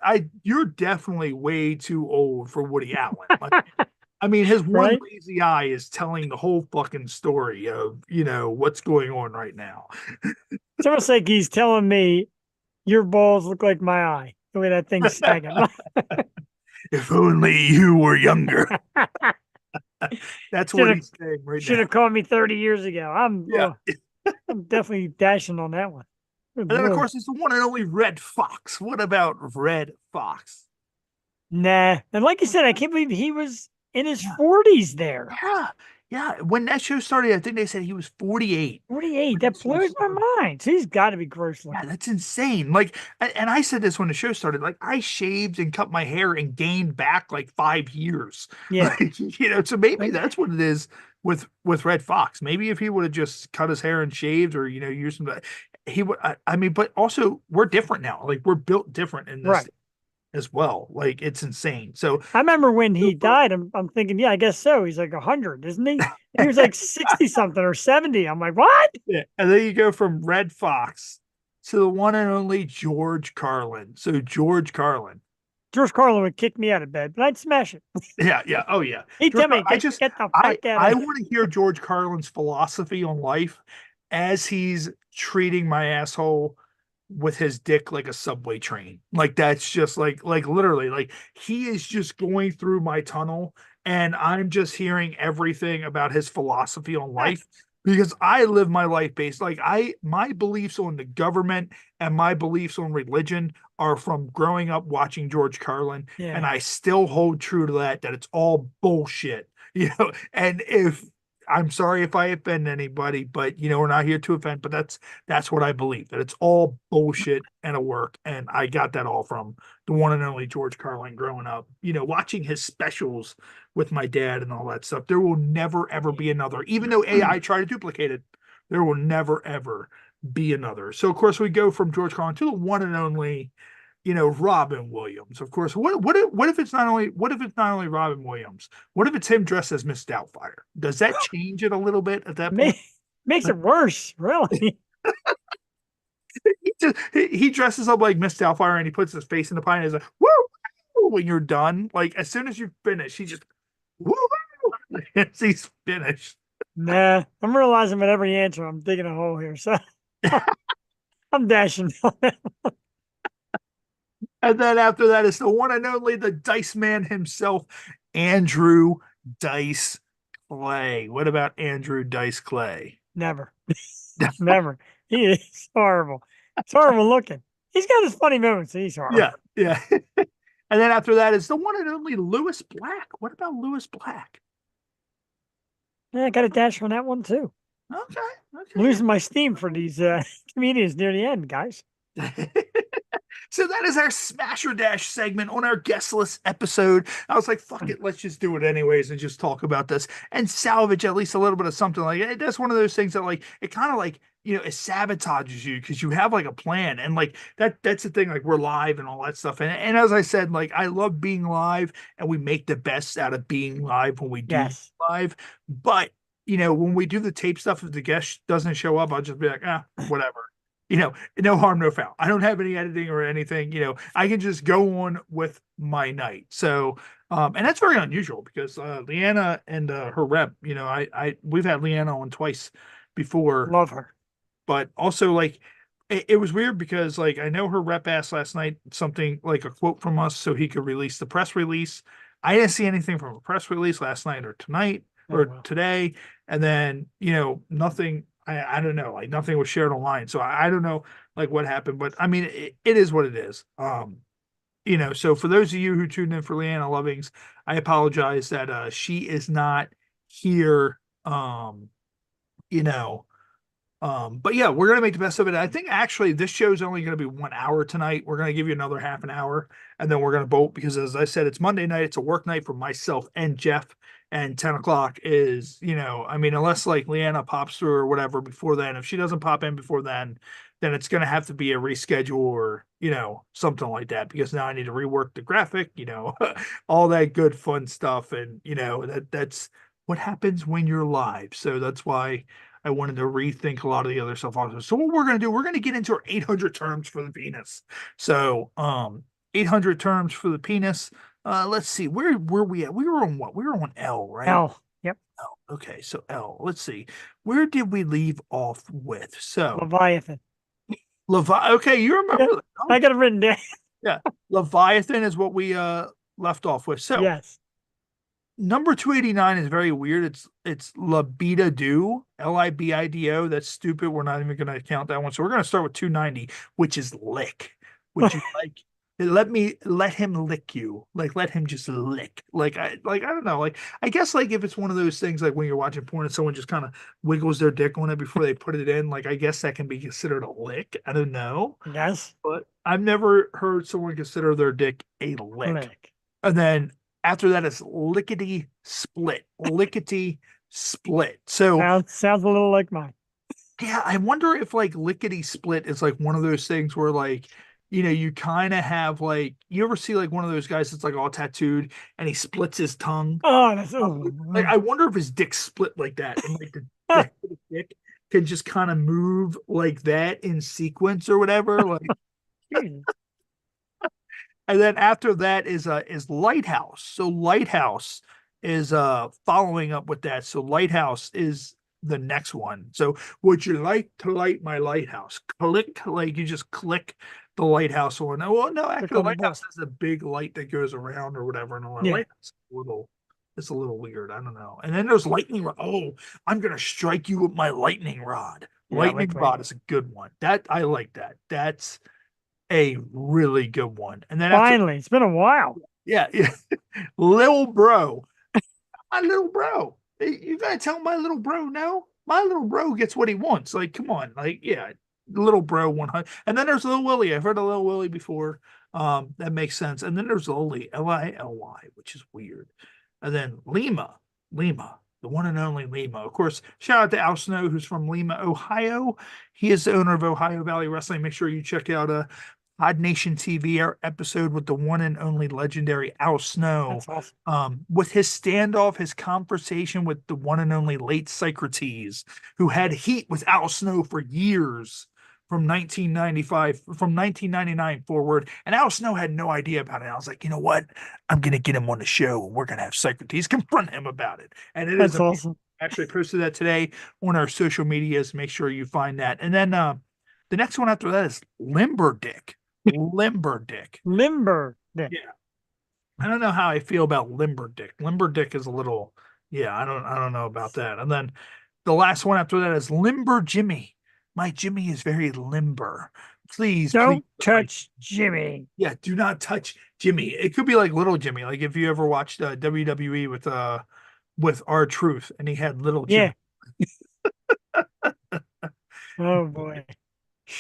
you're definitely way too old for Woody Allen. Like, I mean, his one lazy eye is telling the whole fucking story of what's going on right now. It's almost like he's telling me your balls look like my eye. The way that thing's sagging. If only you were younger. That's what Should've- he's saying right Should now. have called me 30 years ago. Yeah. I'm definitely dashing on that one. Good And then, of Lord. course, it's the one and only Red Fox. What about Red Fox? Nah. And like you said, I can't believe he was in his Yeah. 40s there. Yeah. Yeah. When that show started, I think they said he was 48. 48. That blows my mind. So he's got to be gross Yeah, looking. that's insane. Like, and I said this when the show started, like, I shaved and cut my hair and gained back like 5 years. Yeah. Like, so maybe that's what it is with Red Fox. Maybe if he would have just cut his hair and shaved or, used some, he would, I mean, but also we're different now. Like, we're built different in this Right. as well. Like, it's insane. So I remember when he died, I'm thinking, yeah, I guess so. He's like 100, isn't he? And he was like 60 something or 70. I'm like, what? yeah, and then you go from Red Fox to the one and only George Carlin. So George Carlin. George Carlin would kick me out of bed, but I'd smash it. Yeah, yeah, oh yeah. He'd George tell me, Carlin, get the I fuck out of want to hear George Carlin's philosophy on life as he's treating my asshole with his dick like a subway train. Like that's just like literally like he is just going through my tunnel and I'm just hearing everything about his philosophy on life because I live my life based like my beliefs on the government and my beliefs on religion are from growing up watching George Carlin Yeah. and I still hold true to that it's all bullshit. And if I'm sorry if I offend anybody, but we're not here to offend, but that's what I believe, that it's all bullshit and a work. And I got that all from the one and only George Carlin growing up, watching his specials with my dad and all that stuff. There will never, ever be another, even though AI tried to duplicate it, there will never, ever be another. So of course we go from George Carlin to the one and only, Robin Williams. Of course, what if it's not only Robin Williams? What if it's him dressed as Miss Doubtfire? Does that change it a little bit at that point? Makes it worse, really. He dresses up like Miss Doubtfire and he puts his face in the pie and he's like, woo! When you're done, like as soon as you finish, he just woo! He's finished. Nah, I'm realizing with every answer, I'm digging a hole here. So I'm dashing. And then after that, it's the one and only the Dice Man himself, Andrew Dice Clay. What about Andrew Dice Clay? Never. Never. He is horrible. It's horrible looking. He's got his funny moments. He's horrible. Yeah, yeah. And then after that, it's the one and only Lewis Black. What about Lewis Black? Yeah, I got a dash on that one too. Okay. Losing my steam for these comedians near the end, guys. So that is our Smash or Dash segment on our guestless episode. I was like, fuck it, let's just do it anyways and just talk about this and salvage at least a little bit of something. Like that's one of those things that like it kind of like it sabotages you because you have like a plan and like that's the thing, like we're live and all that stuff. And as I said, like I love being live and we make the best out of being live when we do live. But when we do the tape stuff, if the guest doesn't show up, I'll just be like, whatever. No harm, no foul. I don't have any editing or anything. I can just go on with my night. So, and that's very unusual because Leana and her rep, we've had Leana on twice before. Love her. But also, like, it was weird because, like, I know her rep asked last night something like a quote from us so he could release the press release. I didn't see anything from a press release last night or tonight or today. And then, nothing. I don't know, like nothing was shared online. So I don't know like what happened, but I mean, it is what it is. So for those of you who tuned in for Leana Lovings, I apologize that she is not here. But yeah, we're going to make the best of it. I think actually this show is only going to be 1 hour tonight. We're going to give you another half an hour and then we're going to bolt because as I said, it's Monday night. It's a work night for myself and Jeff. And 10 o'clock is, unless like Leana pops through or whatever before then, if she doesn't pop in before then it's going to have to be a reschedule or, something like that, because now I need to rework the graphic, all that good fun stuff. And, that's what happens when you're live. So that's why I wanted to rethink a lot of the other stuff also. So what we're going to do, we're going to get into our 800 terms for the penis. So, 800 terms for the penis. Let's see, where were we at? We were on what? We were on L, right? L. Yep. L. Okay, so L. Let's see. Where did we leave off with? So Leviathan. Okay, you remember that? I got it written down. Yeah. Leviathan is what we left off with. So Yes. number 289 is very weird. It's Libido do, Libido. That's stupid. We're not even going to count that one. So we're going to start with 290, which is lick. Would you like? Let him lick you. Like, let him just lick. I don't know. Like, I guess like if it's one of those things like when you're watching porn and someone just kind of wiggles their dick on it before they put it in, like I guess that can be considered a lick. I don't know. Yes. But I've never heard someone consider their dick a lick. Lick. And then after that is lickety split. Lickety split. So Sounds a little like mine. yeah, I wonder if like lickety split is like one of those things where like, you kind of have like, you ever see like one of those guys that's like all tattooed and he splits his tongue? Oh, that's Like I wonder if his dick split like that and like the head of the dick can just kind of move like that in sequence or whatever. Like, and then after that is Lighthouse. So Lighthouse is following up with that. So Lighthouse is the next one. So would you like to light my lighthouse? Click, like you just click the lighthouse on. Well, no, actually, the lighthouse has a big light that goes around or whatever, and the lighthouse is it's a little weird. I don't know. And then there's lightning rod. Oh, I'm gonna strike you with my lightning rod. Lightning rod is a good one. That I like that. That's a really good one. And then finally, it's been a while. Yeah. Little bro. My little bro. You gotta tell my little bro no. My little bro gets what he wants. Like, come on. Like, yeah, little bro 100. And then there's Lil Willie. I've heard of Lil Willie before. That makes sense. And then there's Lily, Lily, which is weird. And then Lima, the one and only Lima. Of course, shout out to Al Snow, who's from Lima, Ohio. He is the owner of Ohio Valley Wrestling. Make sure you check out Pod Nation TV, our episode with the one and only legendary Al Snow. That's awesome. With his standoff, his conversation with the one and only late Socrates, who had heat with Al Snow for years from 1999 forward. And Al Snow had no idea about it. I was like, you know what? I'm going to get him on the show and we're going to have Socrates confront him about it. And That's awesome. I actually posted that today on our social medias. Make sure you find that. And then the next one after that is Limberdick. Limberdick. Yeah. I don't know how I feel about Limberdick. Limberdick is a little, I don't know about that. And then the last one after that is Limber Jimmy. My Jimmy is very limber. Please don't touch Jimmy. Yeah, do not touch Jimmy. It could be like Little Jimmy. Like if you ever watched WWE with R-Truth and he had Little Jimmy. Oh boy.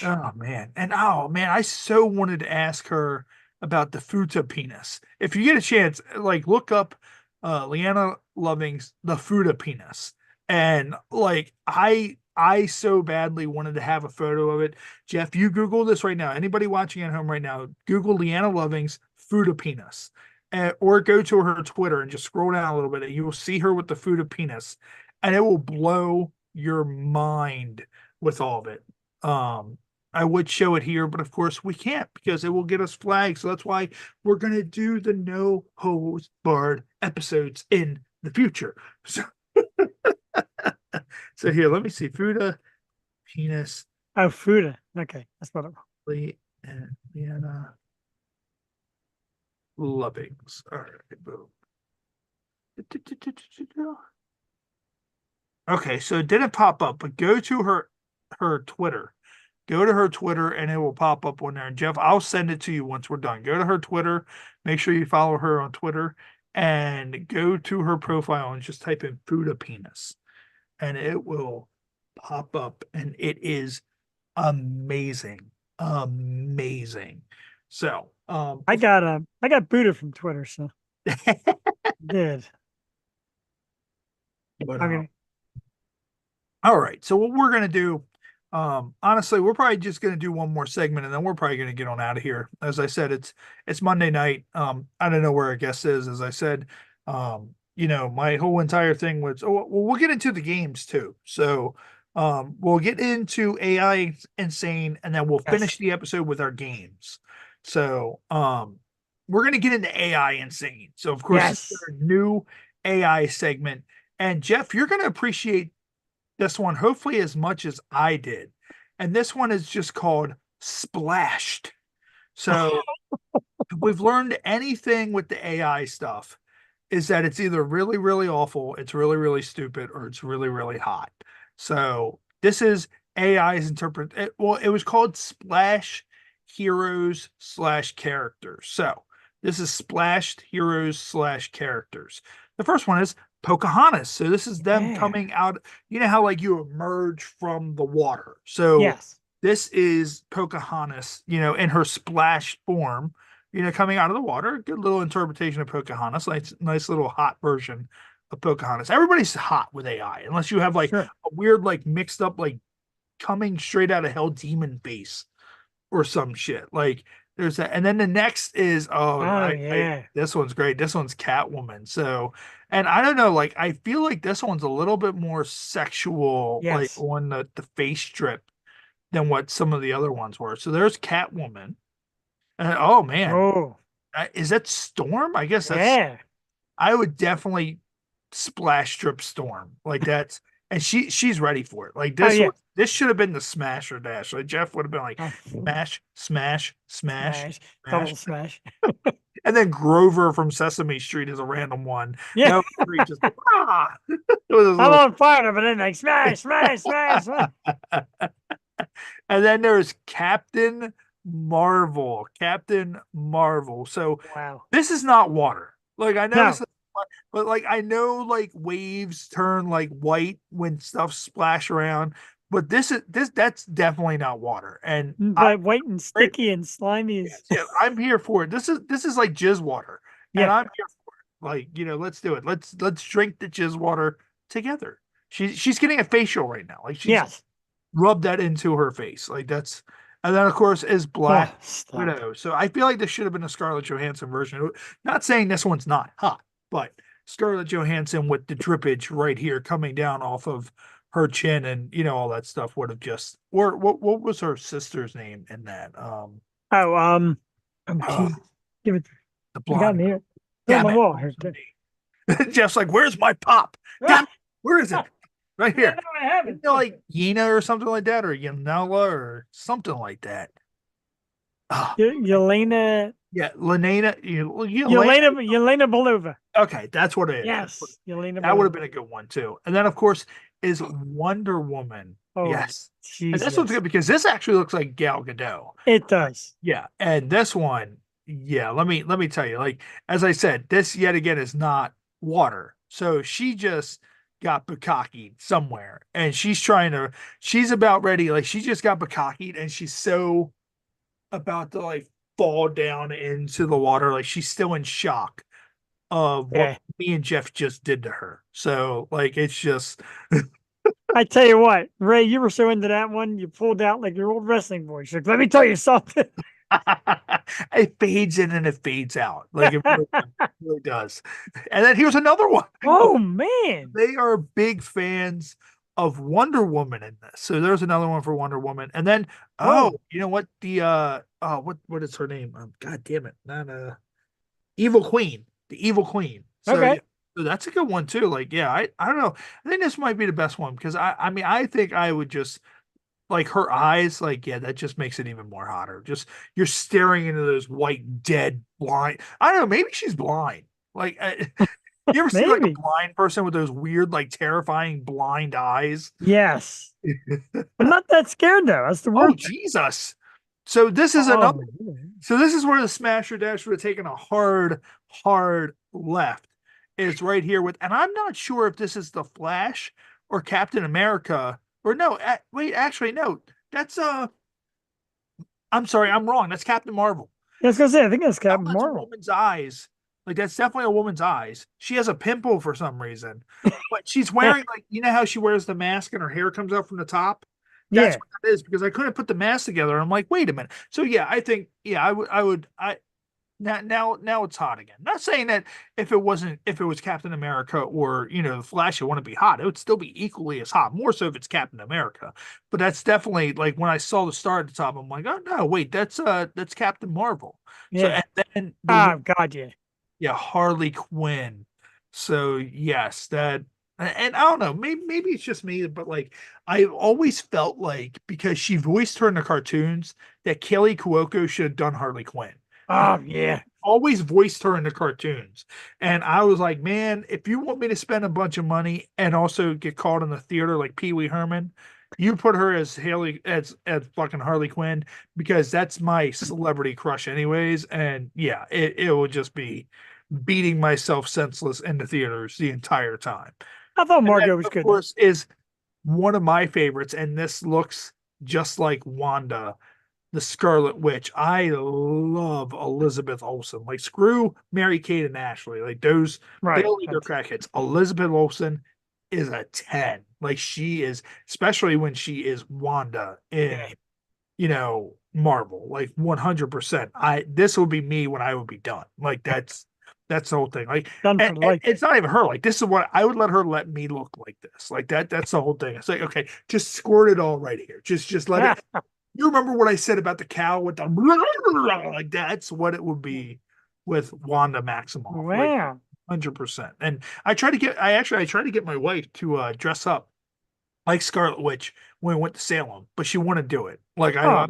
Oh man. And I so wanted to ask her about the Futa penis. If you get a chance, like look up Leana Lovings, the Futa penis. And like I so badly wanted to have a photo of it. Jeff, you Google this right now. Anybody watching at home right now, Google Leana Lovings Futa penis. Or go to her Twitter and just scroll down a little bit and you will see her with the Futa penis. And it will blow your mind with all of it. I would show it here, but of course we can't because it will get us flagged. So that's why we're going to do the no hose barred episodes in the future. So here, let me see. Futa penis. Oh, Futa. Okay. That's what it was. And Leana Lovings. All right, boom. Okay, so it didn't pop up, but go to her Twitter. Go to her Twitter and it will pop up on there. And Jeff, I'll send it to you once we're done. Go to her Twitter. Make sure you follow her on Twitter and go to her profile and just type in Futa penis. And it will pop up and it is amazing. Amazing. So I got booted from Twitter, so did. But, Okay. All right. So what we're gonna do, honestly, we're probably just gonna do one more segment and then we're probably gonna get on out of here. As I said, it's Monday night. I don't know where our guest is, as I said. My whole entire thing was we'll get into the games too. So we'll get into AI Insane and then we'll finish the episode with our games. So we're gonna get into AI Insane. So of course this is our new AI segment. And Jeff, you're gonna appreciate this one hopefully as much as I did. And this one is just called Splashed. So we've learned anything with the AI stuff is that it's either really, really awful, it's really, really stupid, or it's really, really hot. So this is AI's well, it was called Splash Heroes / Characters. So this is Splashed Heroes / Characters. The first one is Pocahontas. So this is them coming out. You know how like you emerge from the water. So Yes. this is Pocahontas, in her splashed form, coming out of the water. Good little interpretation of Pocahontas. Nice little hot version of Pocahontas. Everybody's hot with AI, unless you have like Sure. a weird, like mixed up, like coming straight out of hell demon face or some shit. Like there's that. And then the next is, this one's great. This one's Catwoman. So, and I don't know, like I feel like this one's a little bit more sexual, like Yes. on the face strip than what some of the other ones were. So there's Catwoman. And oh man, Oh, is that Storm? I guess that's. yeah. I would definitely splash strip Storm like that's, and she's ready for it. Like this, this should have been the smash or dash. Like Jeff would have been like smash, Double smash. and then Grover from Sesame Street is a random one. Yeah. Just, I'm on fire, but then like smash. And then there's Captain Marvel. So Wow. this is not water. Like I know, No. this is, but like I know, like waves turn like white when stuff splash around. But that's definitely not water. And But white and sticky and slimy is. yeah, I'm here for it. This is like jizz water, and I'm here for it. Like let's do it. Let's drink the jizz water together. She's getting a facial right now. Like she's rubbed that into her face. Like that's. And then, of course, is Black Widow. So I feel like this should have been a Scarlett Johansson version. Not saying this one's not hot, but Scarlett Johansson with the drippage right here coming down off of her chin and, all that stuff would have just... Or what was her sister's name in that? Give it. The You got blonde. me here. Damn on the wall. Jeff's like, where's my pop? Damn, where is it? Right here. I have it. Like Yena or something like that, or Yanela or something like that. Yelena. Yeah, Leana. Yelena Belova. Okay, that's what it is. Yes, Yelena. That would have been a good one too. And then, of course, is Wonder Woman. Oh, yes, Jesus. and this one's good because this actually looks like Gal Gadot. It does. Yeah, and this one, let me tell you, like as I said, this yet again is not water. So she just got bukkakied somewhere, and she's about ready. Like she just got bukkakied, and she's so about to like fall down into the water. Like she's still in shock of what me and Jeff just did to her. So like it's just. I tell you what, Ray, you were so into that one, you pulled out like your old wrestling voice. Like, let me tell you something. It fades in and it fades out. Like it really does. And then here's another one. Oh man. They are big fans of Wonder Woman in this. So there's another one for Wonder Woman. And then you know what? The what is her name? God damn it. Not Evil Queen. The Evil Queen. So, okay. So that's a good one too. Like, yeah, I don't know. I think this might be the best one because I mean I think I would just like her eyes, like, yeah, that just makes it even more hotter. Just you're staring into those white, dead, blind. I don't know, maybe she's blind. Like you ever see like a blind person with those weird, like terrifying blind eyes? Yes. I'm not that scared though. That's the word. Oh Jesus. So this is another so this is where the Smasher Dash would have taken a hard left. Is right here with, and I'm not sure if this is the Flash or Captain America or no. Wait, actually, no. That's I'm sorry, I'm wrong. That's Captain Marvel. I was gonna say, I think that's Captain Marvel. A woman's eyes, like that's definitely a woman's eyes. She has a pimple for some reason, but she's wearing like how she wears the mask and her hair comes out from the top. That's what that is because I couldn't put the mask together. I'm like, wait a minute. So yeah, I think I would. Now it's hot again. Not saying that if it was Captain America or the Flash, it wouldn't be hot. It would still be equally as hot. More so if it's Captain America. But that's definitely like when I saw the star at the top, I'm like, oh no, wait, that's Captain Marvel. Yeah. So, and then God, yeah. Yeah, Harley Quinn. So yes, that. And I don't know, maybe it's just me, but like I always felt like because she voiced her in the cartoons that Kelly Cuoco should have done Harley Quinn. Oh yeah, always voiced her in the cartoons. And I was like, man, if you want me to spend a bunch of money and also get caught in the theater like Pee Wee Herman, you put her as as fucking Harley Quinn, because that's my celebrity crush anyways. And yeah, it will just be beating myself senseless in the theaters the entire time. I thought And that, Margot was of good. course, is one of my favorites, and this looks just like Wanda, the Scarlet Witch. I love Elizabeth Olsen. Like, screw Mary Kate and Ashley. Like, those, Right. they'll leave their crackheads. Elizabeth Olsen is a 10. Like, she is, especially when she is Wanda in, Marvel. Like, 100%. This would be me when I would be done. Like, that's the whole thing. Like, Done for and life. it's not even her. Like, this is what I would let me look like this. Like, that's the whole thing. It's like, okay, just squirt it all right here. Just let it. You remember what I said about the cow with the like, that's what it would be with Wanda Maximoff. Like, Wow. 100%. And I tried to get my wife to dress up like Scarlet Witch when we went to Salem, but she wouldn't do it. Like, I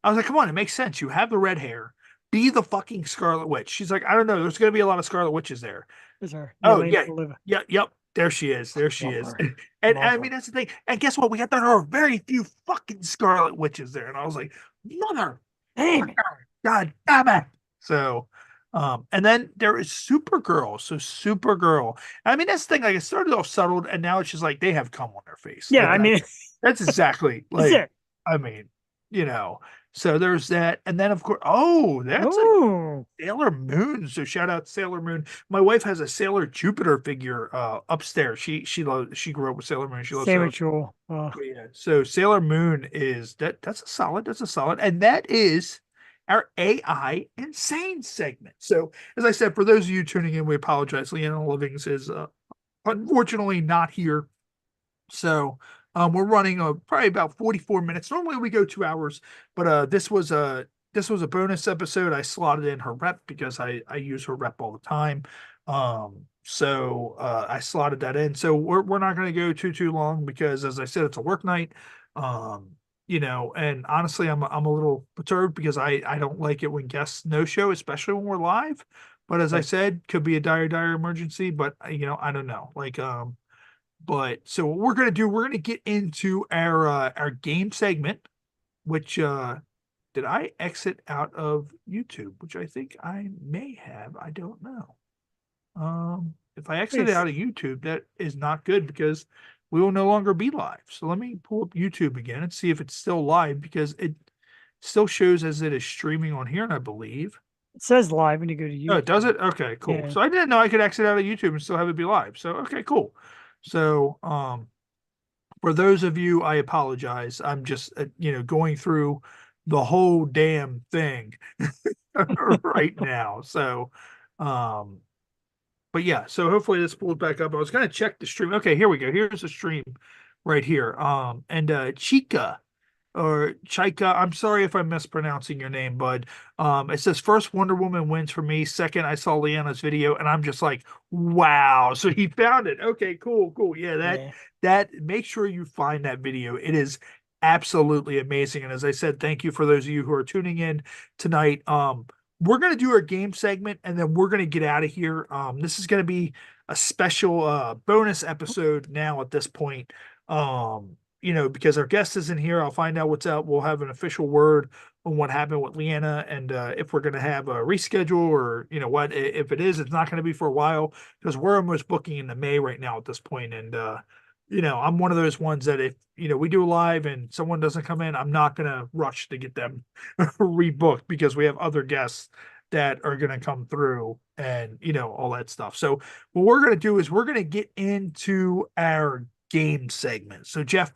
was like, come on, it makes sense. You have the red hair. Be the fucking Scarlet Witch. She's like, I don't know. There's going to be a lot of Scarlet Witches there. Is there? Oh, Leana yeah. Yep. There she is. There she Love is. her. And Love I her. mean, that's the thing. And guess what? There are very few fucking Scarlet Witches there. And I was like, mother, Damn it. God damn it. So, and then there is Supergirl. So Supergirl. I mean, that's the thing. Like, it started off settled, and now it's just like they have cum on their face. Yeah, Like, I mean, that's exactly that's like, it. I mean, so there's that. And then, of course, that's Ooh. Sailor Moon. So shout out Sailor Moon. My wife has a Sailor Jupiter figure upstairs. She grew up with Sailor Moon. She loves Sailor Sandwich. Yeah. So Sailor Moon is that's a solid. And that is our AI Insane segment. So as I said, for those of you tuning in, we apologize. Leana Lovings is unfortunately not here. So we're running probably about 44 minutes. Normally we go 2 hours, but this was a bonus episode. I slotted in her rep because I use her rep all the time. So I slotted that in. So we're not going to go too long because, as I said, it's a work night. And honestly, I'm a little perturbed because I don't like it when guests no show, especially when we're live. But as I said, could be a dire emergency. But I don't know. Like But so what we're gonna do, we're gonna get into our game segment, which did I exit out of YouTube? Which I think I may have. I don't know. If I exit out of YouTube, that is not good because we will no longer be live. So let me pull up YouTube again and see if it's still live, because it still shows as it is streaming on here, and I believe It says live when you go to YouTube. Oh, does it? Okay, cool. Yeah. So I didn't know I could exit out of YouTube and still have it be live. So okay, cool. So for those of you, I apologize. I'm just going through the whole damn thing right now. So but yeah, so hopefully this pulls back up. I was gonna check the stream. Okay, here we go. Here's the stream right here. And Chica or Chaika, I'm sorry if I'm mispronouncing your name, bud. It says first Wonder Woman wins for me. Second, I saw Leanna's video and I'm just like, wow. So he found it. Okay, cool. Yeah, that make sure you find that video. It is absolutely amazing. And as I said, thank you for those of you who are tuning in tonight. We're gonna do our game segment and then we're gonna get out of here. This is gonna be a special bonus episode now at this point. Because our guest isn't here. I'll find out what's out. We'll have an official word on what happened with Leana and if we're going to have a reschedule or, what. If it is, it's not going to be for a while because we're almost booking into May right now at this point. And, I'm one of those ones that if, we do live and someone doesn't come in, I'm not going to rush to get them rebooked because we have other guests that are going to come through and, all that stuff. So what we're going to do is we're going to get into our game segment. So Jeff,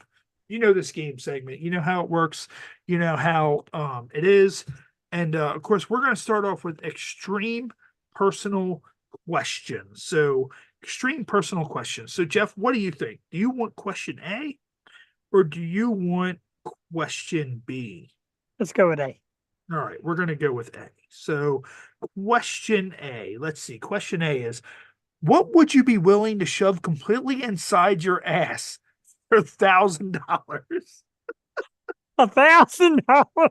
this game segment, you know how it works, you know how it is. And of course, we're going to start off with extreme personal questions. So extreme personal questions. So Jeff, what do you think? Do you want question A or do you want question B? Let's go with A. All right, we're going to go with A. So question A, let's see. Question A is, what would you be willing to shove completely inside your ass for $1,000? $1,000.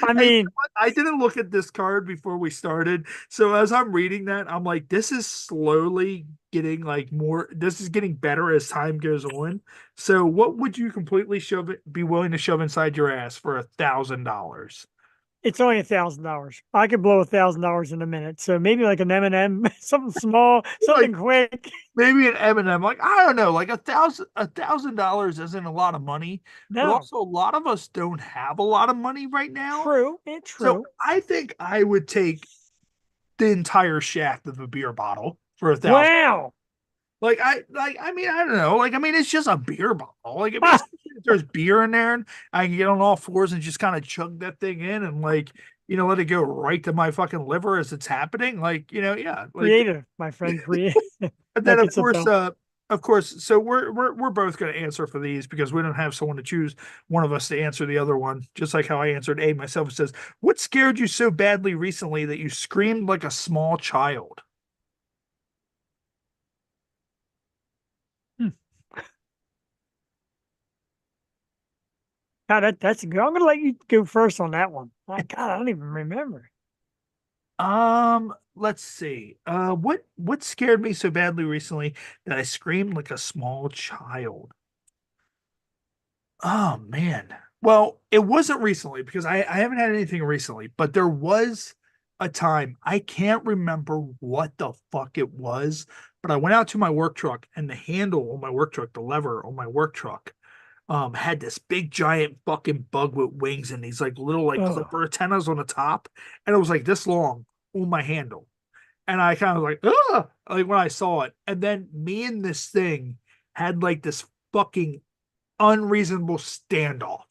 I mean, I didn't look at this card before we started. So as I'm reading that, I'm like, this is slowly getting like more, this is getting better as time goes on. So what would you completely be willing to shove inside your ass for $1,000? it's only $1,000. I could blow $1,000 in a minute. So maybe like an M&M, something small, something quick. Maybe an M&M. Like, I don't know, like $1,000 isn't a lot of money, but No, also a lot of us don't have a lot of money right now. true. It's So true. I think I would take the entire shaft of a beer bottle for 1,000. Wow. I mean, I don't know. Like, I mean, it's just a beer bottle. Like, I mean, if there's beer in there and I can get on all fours and just kind of chug that thing in and like, let it go right to my fucking liver as it's happening. Like, yeah. Like, Creative, my friend. Creative. and then Like of course, so we're both going to answer for these because we don't have someone to choose one of us to answer the other one. Just like how I answered A myself. It says, "What scared you so badly recently that you screamed like a small child?" God, that's good. I'm gonna let you go first on that one. My God, I don't even remember. Let's see. What scared me so badly recently that I screamed like a small child? Oh man. Well, it wasn't recently because I haven't had anything recently, but there was a time. I can't remember what the fuck it was, but I went out to my work truck and the handle on my work truck, the lever on my work truck, had this big giant fucking bug with wings and these like little like Oh, clipper antennas on the top, and it was like this long on my handle. And I kind of like, ah, like when I saw it. And then me and this thing had like this fucking unreasonable standoff.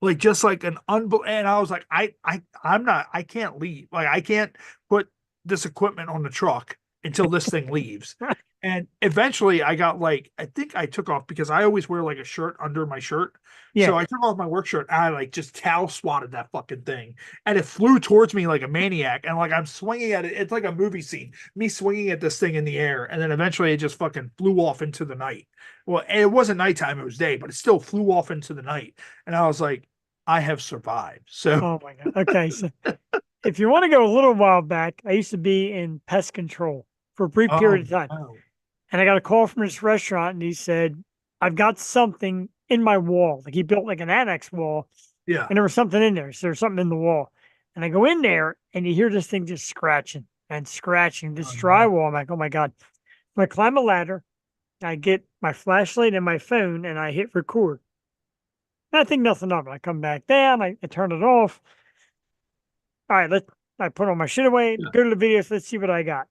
Like just like an and I was like, I'm not, I can't leave. Like I can't put this equipment on the truck until this thing leaves. And eventually I got like, I think I took off because I always wear like a shirt under my shirt. yeah. So I took off my work shirt and I like just towel swatted that fucking thing. And it flew towards me like a maniac. And like I'm swinging at it. It's like a movie scene, me swinging at this thing in the air. And then eventually it just fucking flew off into the night. Well, it wasn't nighttime, it was day, but it still flew off into the night. And I was like, I have survived. So, Oh my God. Okay. So if you want to go a little while back, I used to be in pest control for a brief period of time. no. And I got a call from this restaurant and he said, I've got something in my wall. Like he built like an annex wall Yeah. and there was something in there. So there's something in the wall. And I go in there and you hear this thing just scratching and scratching this drywall. I'm like, oh my God. So I climb a ladder. I get my flashlight and my phone and I hit record. And I think nothing of it. I come back down. I turn it off. All right, I put all my shit away. Yeah. Go to the videos. Let's see what I got.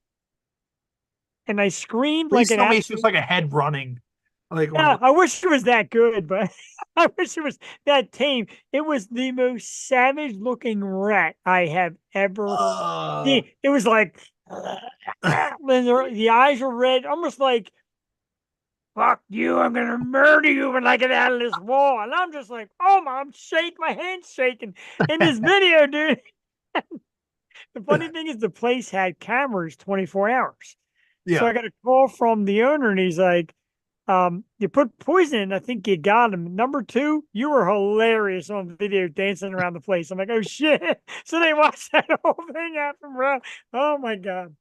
And I screamed Please like tell an me it's just like a head running. Like Yeah, I wish it was that good, but I wish it was that tame. It was the most savage looking rat I have ever seen. It was like the eyes were red, almost like fuck you, I'm gonna murder you when I get out of this wall. And I'm just like, oh I'm shaking, my hand's shaking in this video, dude. The funny thing is the place had cameras 24 hours. So I got a call from the owner and he's like, you put poison in, I think you got him. Number two, you were hilarious on video dancing around the place. I'm like, oh shit. So they watched that whole thing happen, bro. Oh my God.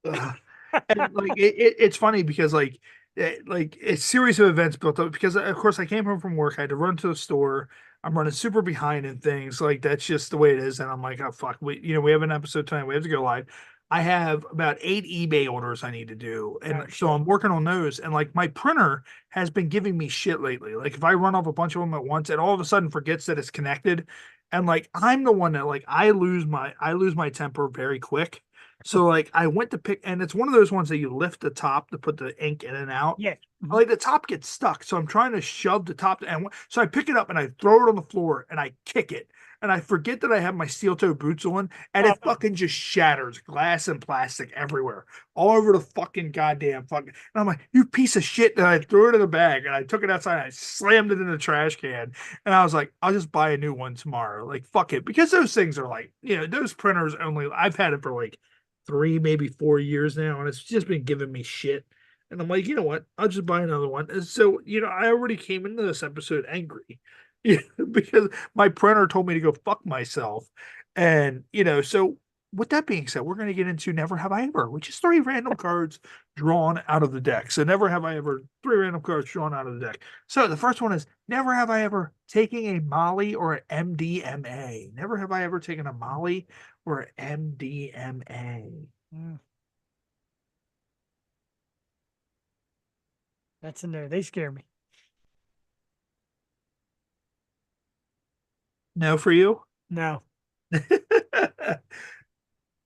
And like it's funny because like a series of events built up because of course I came home from work, I had to run to the store. I'm running super behind in things. Like that's just the way it is. And I'm like, oh fuck, we have an episode tonight. We have to go live. I have about 8 eBay orders I need to do. And so I'm working on those. And like my printer has been giving me shit lately. Like if I run off a bunch of them at once, it all of a sudden forgets that it's connected. And like I'm the one that like I lose my temper very quick. So like I went to pick, and it's one of those ones that you lift the top to put the ink in and out. Yeah. Like the top gets stuck. So I'm trying to shove the top, and so I pick it up and I throw it on the floor and I kick it. And I forget that I have my steel toe boots on, and it fucking just shatters glass and plastic everywhere, all over the fucking goddamn fucking. And I'm like, you piece of shit. And I threw it in a bag and I took it outside and I slammed it in the trash can. And I was like, I'll just buy a new one tomorrow. Like, fuck it. Because those things are like, those printers only, I've had it for like 3, maybe 4 years now, and it's just been giving me shit. And I'm like, you know what? I'll just buy another one. And so, I already came into this episode angry. Yeah, because my printer told me to go fuck myself. And, so with that being said, we're going to get into Never Have I Ever, which is three random cards drawn out of the deck. So never have I ever, three random cards drawn out of the deck. So the first one is never have I ever taken a Molly or an MDMA. Never have I ever taken a Molly or an MDMA. Mm. That's a no. They scare me. No for you? No.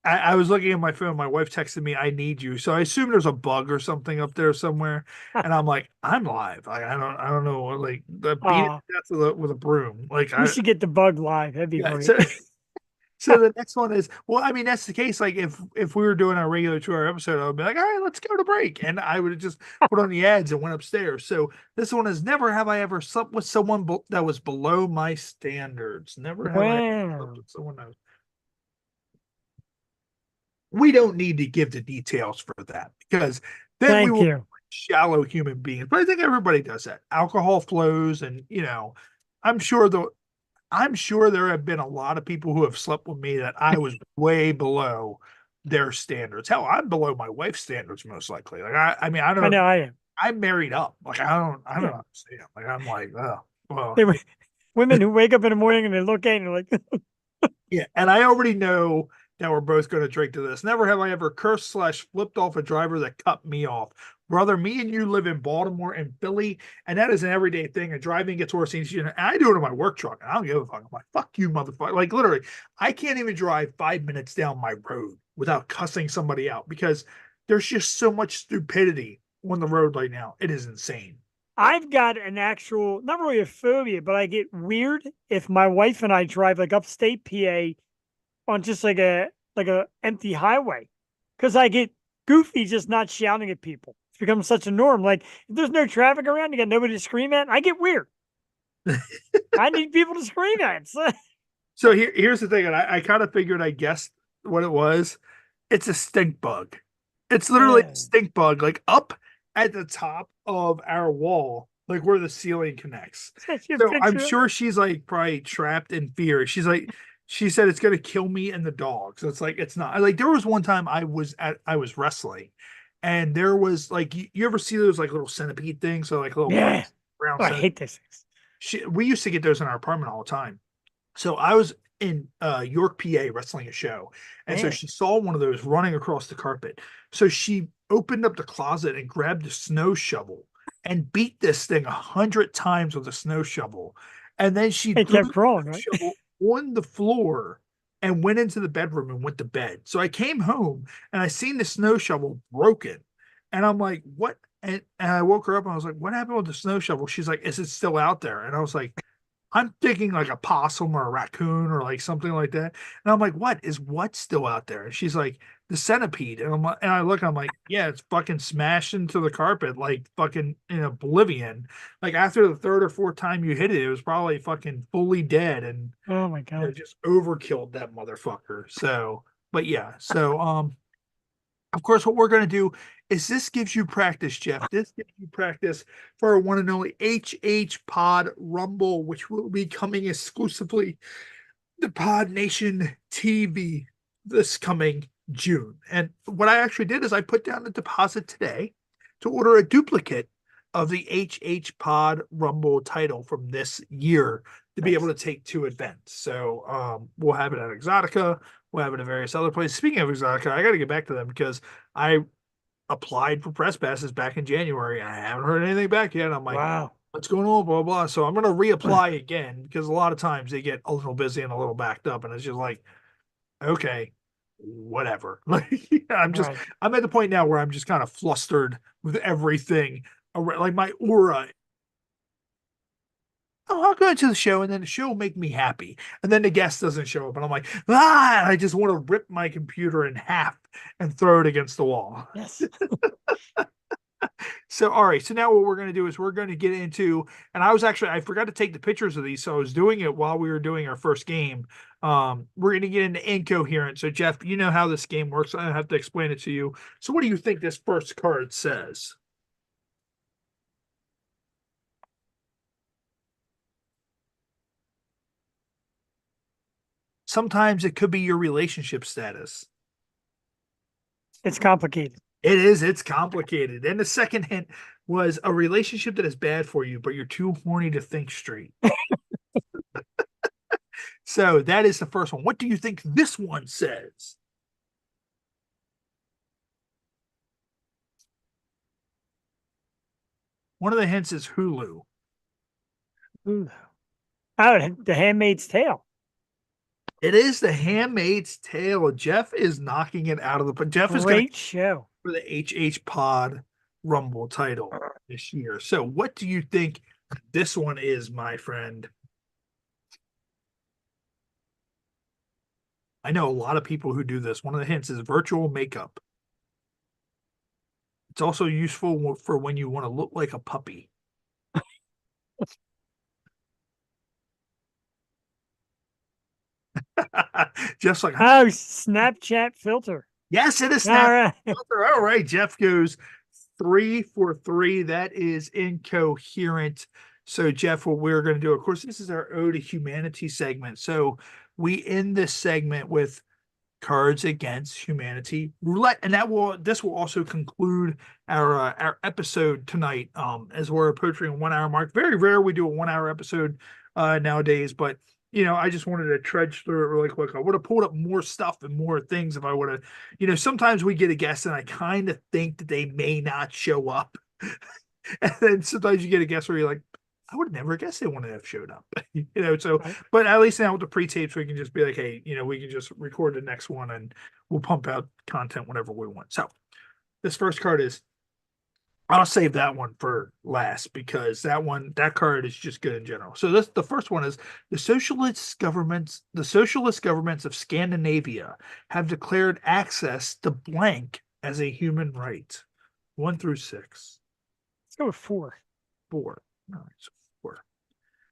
I was looking at my phone. My wife texted me, "I need you." So I assume there's a bug or something up there somewhere. And I'm like, I'm live. I don't know. Like the beat it Aw, to death with a broom. Like we should get the bug live. That'd be yeah. great. So the next one is, well, I mean, that's the case. Like if we were doing our regular 2 hour episode, I would be like, all right, let's go to break. And I would have just put on the ads and went upstairs. So this one is never have I ever slept with someone that was below my standards. Never have I ever slept Wow. with someone that was we don't need to give the details for that because then we Thank will you. shallow human beings. But I think everybody does that. Alcohol flows, and I'm sure I'm sure there have been a lot of people who have slept with me that I was way below their standards. Hell, I'm below my wife's standards most likely. Like I mean, I I don't. know I am. I'm married up. Like I don't Yeah. understand. Like I'm like, oh, well, They were women who wake up in the morning and they look at it and they're like, yeah, and I already know that we're both going to drink to this. Never have I ever cursed slash flipped off a driver that cut me off. Brother, me and you live in Baltimore and Philly, and that is an everyday thing. And driving gets worse. And I do it in my work truck, and I don't give a fuck. I'm like, fuck you, motherfucker. Like, literally, I can't even drive 5 minutes down my road without cussing somebody out because there's just so much stupidity on the road right now. It is insane. I've got an actual, not really a phobia, but I get weird if my wife and I drive like upstate PA on just like a empty highway because I get goofy just not shouting at people. It's become such a norm. Like if there's no traffic around, you got nobody to scream at. I get weird. I need people to scream at. So here's the thing, and I kind of figured I guessed what it was. It's a stink bug. It's literally a stink bug, like up at the top of our wall, like where the ceiling connects. So I'm sure she's like probably trapped in fear. She said it's gonna kill me and the dog. So it's like it's not like there was one time I was wrestling, and there was like you ever see those like little centipede things? So like little Yeah. brown Oh, I centipede. hate this. We used to get those in our apartment all the time. So I was in York, PA, wrestling a show, and so Man. she saw one of those running across the carpet. So she opened up the closet and grabbed a snow shovel and beat this thing 100 times with a snow shovel, and then she It threw kept the crawling, snow right? shovel on the floor and went into the bedroom and went to bed. So I came home and I seen the snow shovel broken, and I'm like, "What?" And I woke her up and I was like, "What happened with the snow shovel?" She's like, "Is it still out there?" And I was like, I'm thinking like a possum or a raccoon or like something like that. And I'm like, what's still out there? And she's like, the centipede. And and I look, I'm like, yeah, it's fucking smashed into the carpet, like fucking in oblivion. Like after the third or fourth time you hit it, it was probably fucking fully dead and Oh my God. just overkilled that motherfucker. So, but yeah, so of course, what we're going to do is this gives you practice, Jeff. This gives you practice for our one and only HHPod Rumble, which will be coming exclusively to Pod Nation TV this coming June. And what I actually did is I put down a deposit today to order a duplicate of the HHPod Rumble title from this year to be able to take to events. So we'll have it at Exotica. We'll have it at various other places. Speaking of Exotica, I got to get back to them because I applied for press passes back in January. I haven't heard anything back yet. I'm like, Wow. what's going on? Blah, blah. So I'm going to reapply again because a lot of times they get a little busy and a little backed up. And it's just like, okay, whatever. Like, Right. I'm at the point now where I'm just kind of flustered with everything. Like my aura I'll go into the show and then the show will make me happy. And then the guest doesn't show up. And I'm like, and I just want to rip my computer in half and throw it against the wall. Yes. So, all right. So now what we're going to do is we're going to get into, and I forgot to take the pictures of these. So I was doing it while we were doing our first game. We're going to get into incoherent. So Jeff, you know how this game works. I don't have to explain it to you. So what do you think this first card says? sometimes it could be your relationship status. It's complicated. It is. It's complicated. And the second hint was a relationship that is bad for you, but you're too horny to think straight. So that is the first one. What do you think this one says? One of the hints is Hulu. Ooh. Oh, The Handmaid's Tale. It is The Handmaid's Tale. Jeff is knocking it out of the. Jeff is going Great show. for the HHPod Rumble title this year. So, what do you think this one is, my friend? I know a lot of people who do this. One of the hints is virtual makeup. It's also useful for when you want to look like a puppy. Just like, Oh, Snapchat filter. yes, it is. All right. All right, Jeff goes 3 for 3. That is incoherent. So, Jeff, what we're going to do, of course, this is our Ode to Humanity segment. So, we end this segment with Cards Against Humanity Roulette, and this will also conclude our episode tonight. As we're approaching a 1 hour mark. Very rare we do a 1 hour episode nowadays, but I just wanted to trudge through it really quick. I would have pulled up more stuff and more things if I would have, sometimes we get a guest and I kind of think that they may not show up. And then sometimes you get a guest where you're like, I would have never guessed they wouldn't have showed up. So, Right. but at least now with the pre-tapes, we can just be like, hey, we can just record the next one and we'll pump out content whenever we want. So this first card is, I'll save that one for last because that card is just good in general. So the first one is the socialist governments of Scandinavia have declared access to blank as a human right. 1 through 6. Let's go with 4. 4. All right, so 4.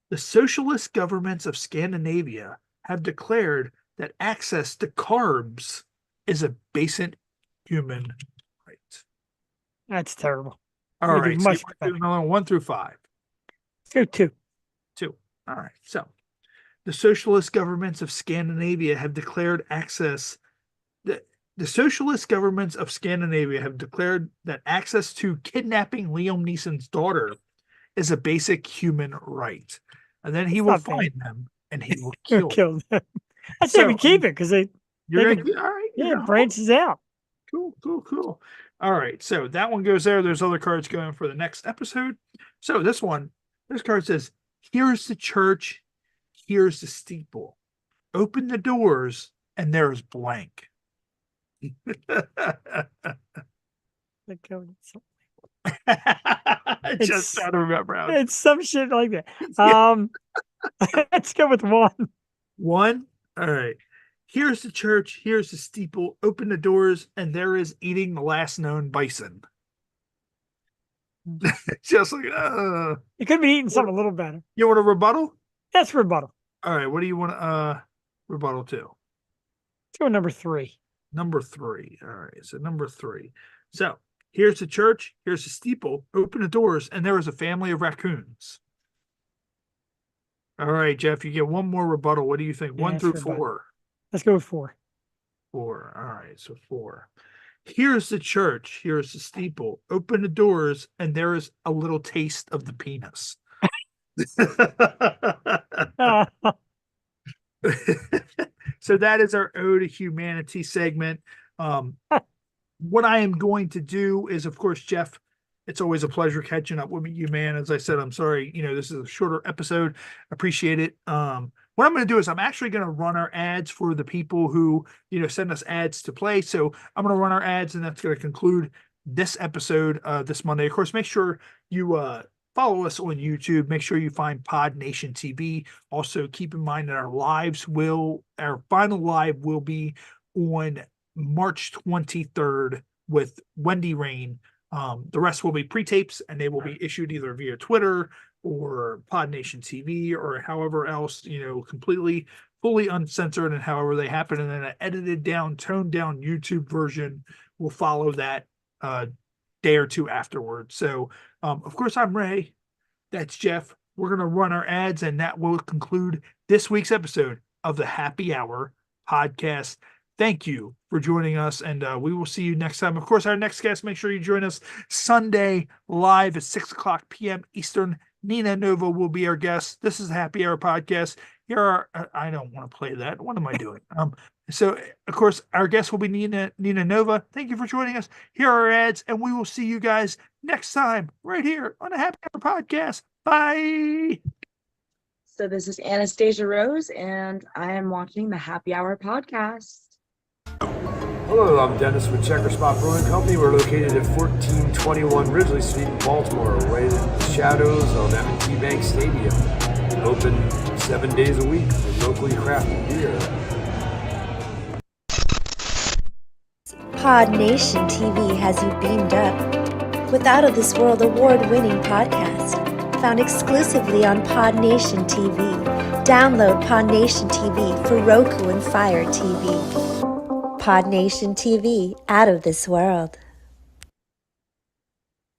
The socialist governments of Scandinavia have declared that access to carbs is a basic human right. That's terrible. All We do right, so much you want to better. do another 1 through 5. Let's go 2. 2. All right. So the socialist governments of Scandinavia have declared access. The socialist governments of Scandinavia have declared that access to kidnapping Liam Neeson's daughter is a basic human right. And then he will Not bad. find them and he will Kill kill them. them. I say we keep it because You're They gonna all right. yeah, you're it branches out. Cool. All right. So that one goes there. There's other cards going for the next episode. So this card says, here's the church, here's the steeple. Open the doors, and there's blank. Like, Just trying to remember how. it's some shit like that. Let's go with 1. 1. All right. Here's the church, here's the steeple. Open the doors, and there is eating the last known bison. Just like, You could be eating something a little better. you want a rebuttal? That's rebuttal. All right. What do you want to rebuttal to? Let's go with number 3. Number 3. All right. So number 3. So here's the church, here's the steeple. Open the doors, and there is a family of raccoons. All right, Jeff, you get one more rebuttal. What do you think? Yeah, 1 through that's 4. Let's go with 4. 4. All right. So 4. Here's the church. Here's the steeple. Open the doors, and there is a little taste of the penis. So that is our Ode to Humanity segment. What I am going to do is, of course, Jeff, it's always a pleasure catching up with you, man. As I said, I'm sorry, this is a shorter episode. Appreciate it. What I'm going to do is I'm actually going to run our ads for the people who, send us ads to play. So I'm going to run our ads, and that's going to conclude this episode this Monday. Of course, make sure you follow us on YouTube. Make sure you find Pod Nation TV. Also, keep in mind that our final live will be on March 23rd with Wendy Rain. The rest will be pre-tapes, and they will be issued either via Twitter or Pod Nation TV or however else, completely, fully uncensored and however they happen. And then an edited down, toned down YouTube version will follow that day or two afterwards. So, of course, I'm Ray. That's Jeff. We're going to run our ads, and that will conclude this week's episode of the Happy Hour podcast. Thank you for joining us, and we will see you next time. Of course, our next guest, make sure you join us Sunday live at 6:00 p.m. Eastern. Nina Nova will be our guest. This is the Happy Hour podcast. Here are, I don't want to play that. What am I doing? So, of course, our guest will be Nina Nova. Thank you for joining us. Here are our ads, and we will see you guys next time right here on the Happy Hour podcast. Bye. So this is Anastasia Rose, and I am watching the Happy Hour podcast. Hello, I'm Dennis with Checker Spot Brewing Company. We're located at 1421 Ridgely Street in Baltimore, right in the shadows of M&T Bank Stadium. Open 7 days a week with locally crafted beer. Pod Nation TV has you beamed up with Out of This World award-winning podcast, found exclusively on Pod Nation TV. Download Pod Nation TV for Roku and Fire TV. Pod Nation TV, Out of This World.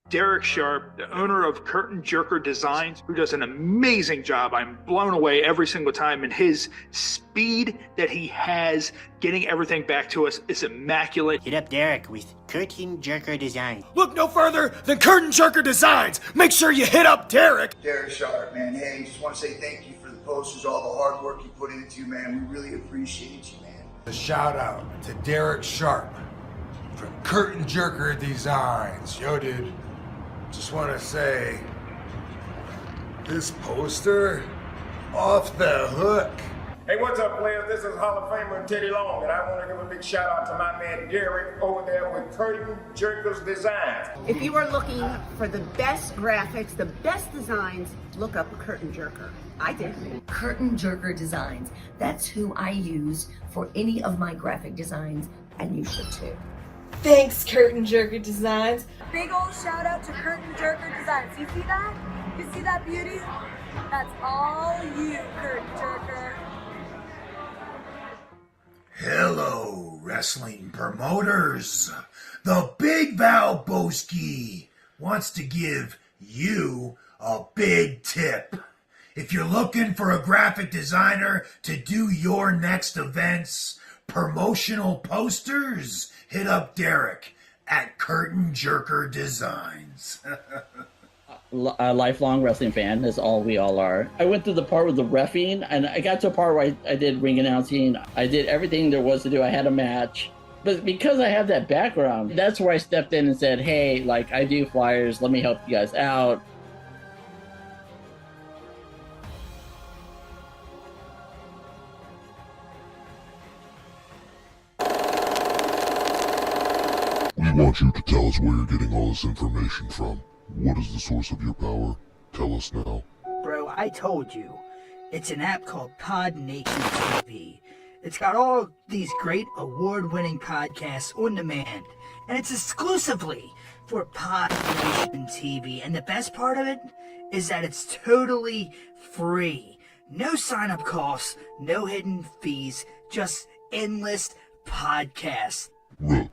Derek Sharp, the owner of Curtain Jerker Designs, who does an amazing job. I'm blown away every single time, and his speed that he has getting everything back to us is immaculate. Hit up Derek with Curtain Jerker Designs. Look no further than Curtain Jerker Designs. Make sure you hit up Derek. Derek Sharp, man. Hey, just want to say thank you for the posters, all the hard work you put into, man. We really appreciate you, man. A shout out to Derek Sharp from Curtain Jerker Designs. Yo, dude, just want to say, this poster, off the hook. Hey, what's up, players? This is Hall of Famer Teddy Long, and I want to give a big shout out to my man Derek over there with Curtain Jerkers Designs. If you are looking for the best graphics, the best designs, look up Curtain Jerker. I did. Curtain Jerker Designs. That's who I use for any of my graphic designs, and you should too. Thanks, Curtain Jerker Designs. Big old shout out to Curtain Jerker Designs. You see that? You see that beauty? That's all you, Curtain Jerker. Hello, wrestling promoters. The Big Val Boski wants to give you a big tip. If you're looking for a graphic designer to do your next events, promotional posters, hit up Derek at Curtain Jerker Designs. A lifelong wrestling fan, as we all are. I went through the part with the reffing, and I got to a part where I did ring announcing. I did everything there was to do. I had a match. But because I have that background, that's where I stepped in and said, hey, like, I do flyers. Let me help you guys out. We want you to tell us where you're getting all this information from. What is the source of your power? Tell us now. Bro, I told you. It's an app called Pod Nation TV. It's got all these great award-winning podcasts on demand. And it's exclusively for Pod Nation TV. And the best part of it is that it's totally free. No sign-up costs, no hidden fees, just endless podcasts. Really?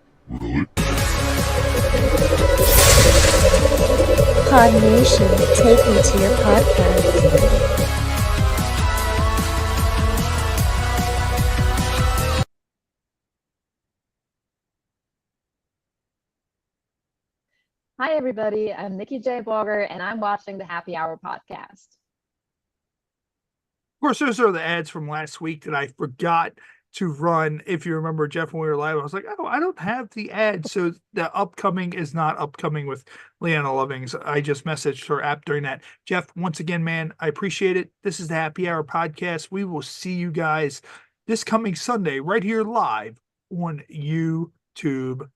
Pod Nation, take me to your podcast. Hi, everybody. I'm Nikki J. Blogger, and I'm watching the Happy Hour podcast. Of course, those are the ads from last week that I forgot to run. If you remember, Jeff, when we were live, I was like, oh, I don't have the ad. So the upcoming is not upcoming with Leana Lovings. I just messaged her app during that. Jeff, once again, man, I appreciate it. This is the Happy Hour podcast. We will see you guys this coming Sunday right here live on YouTube.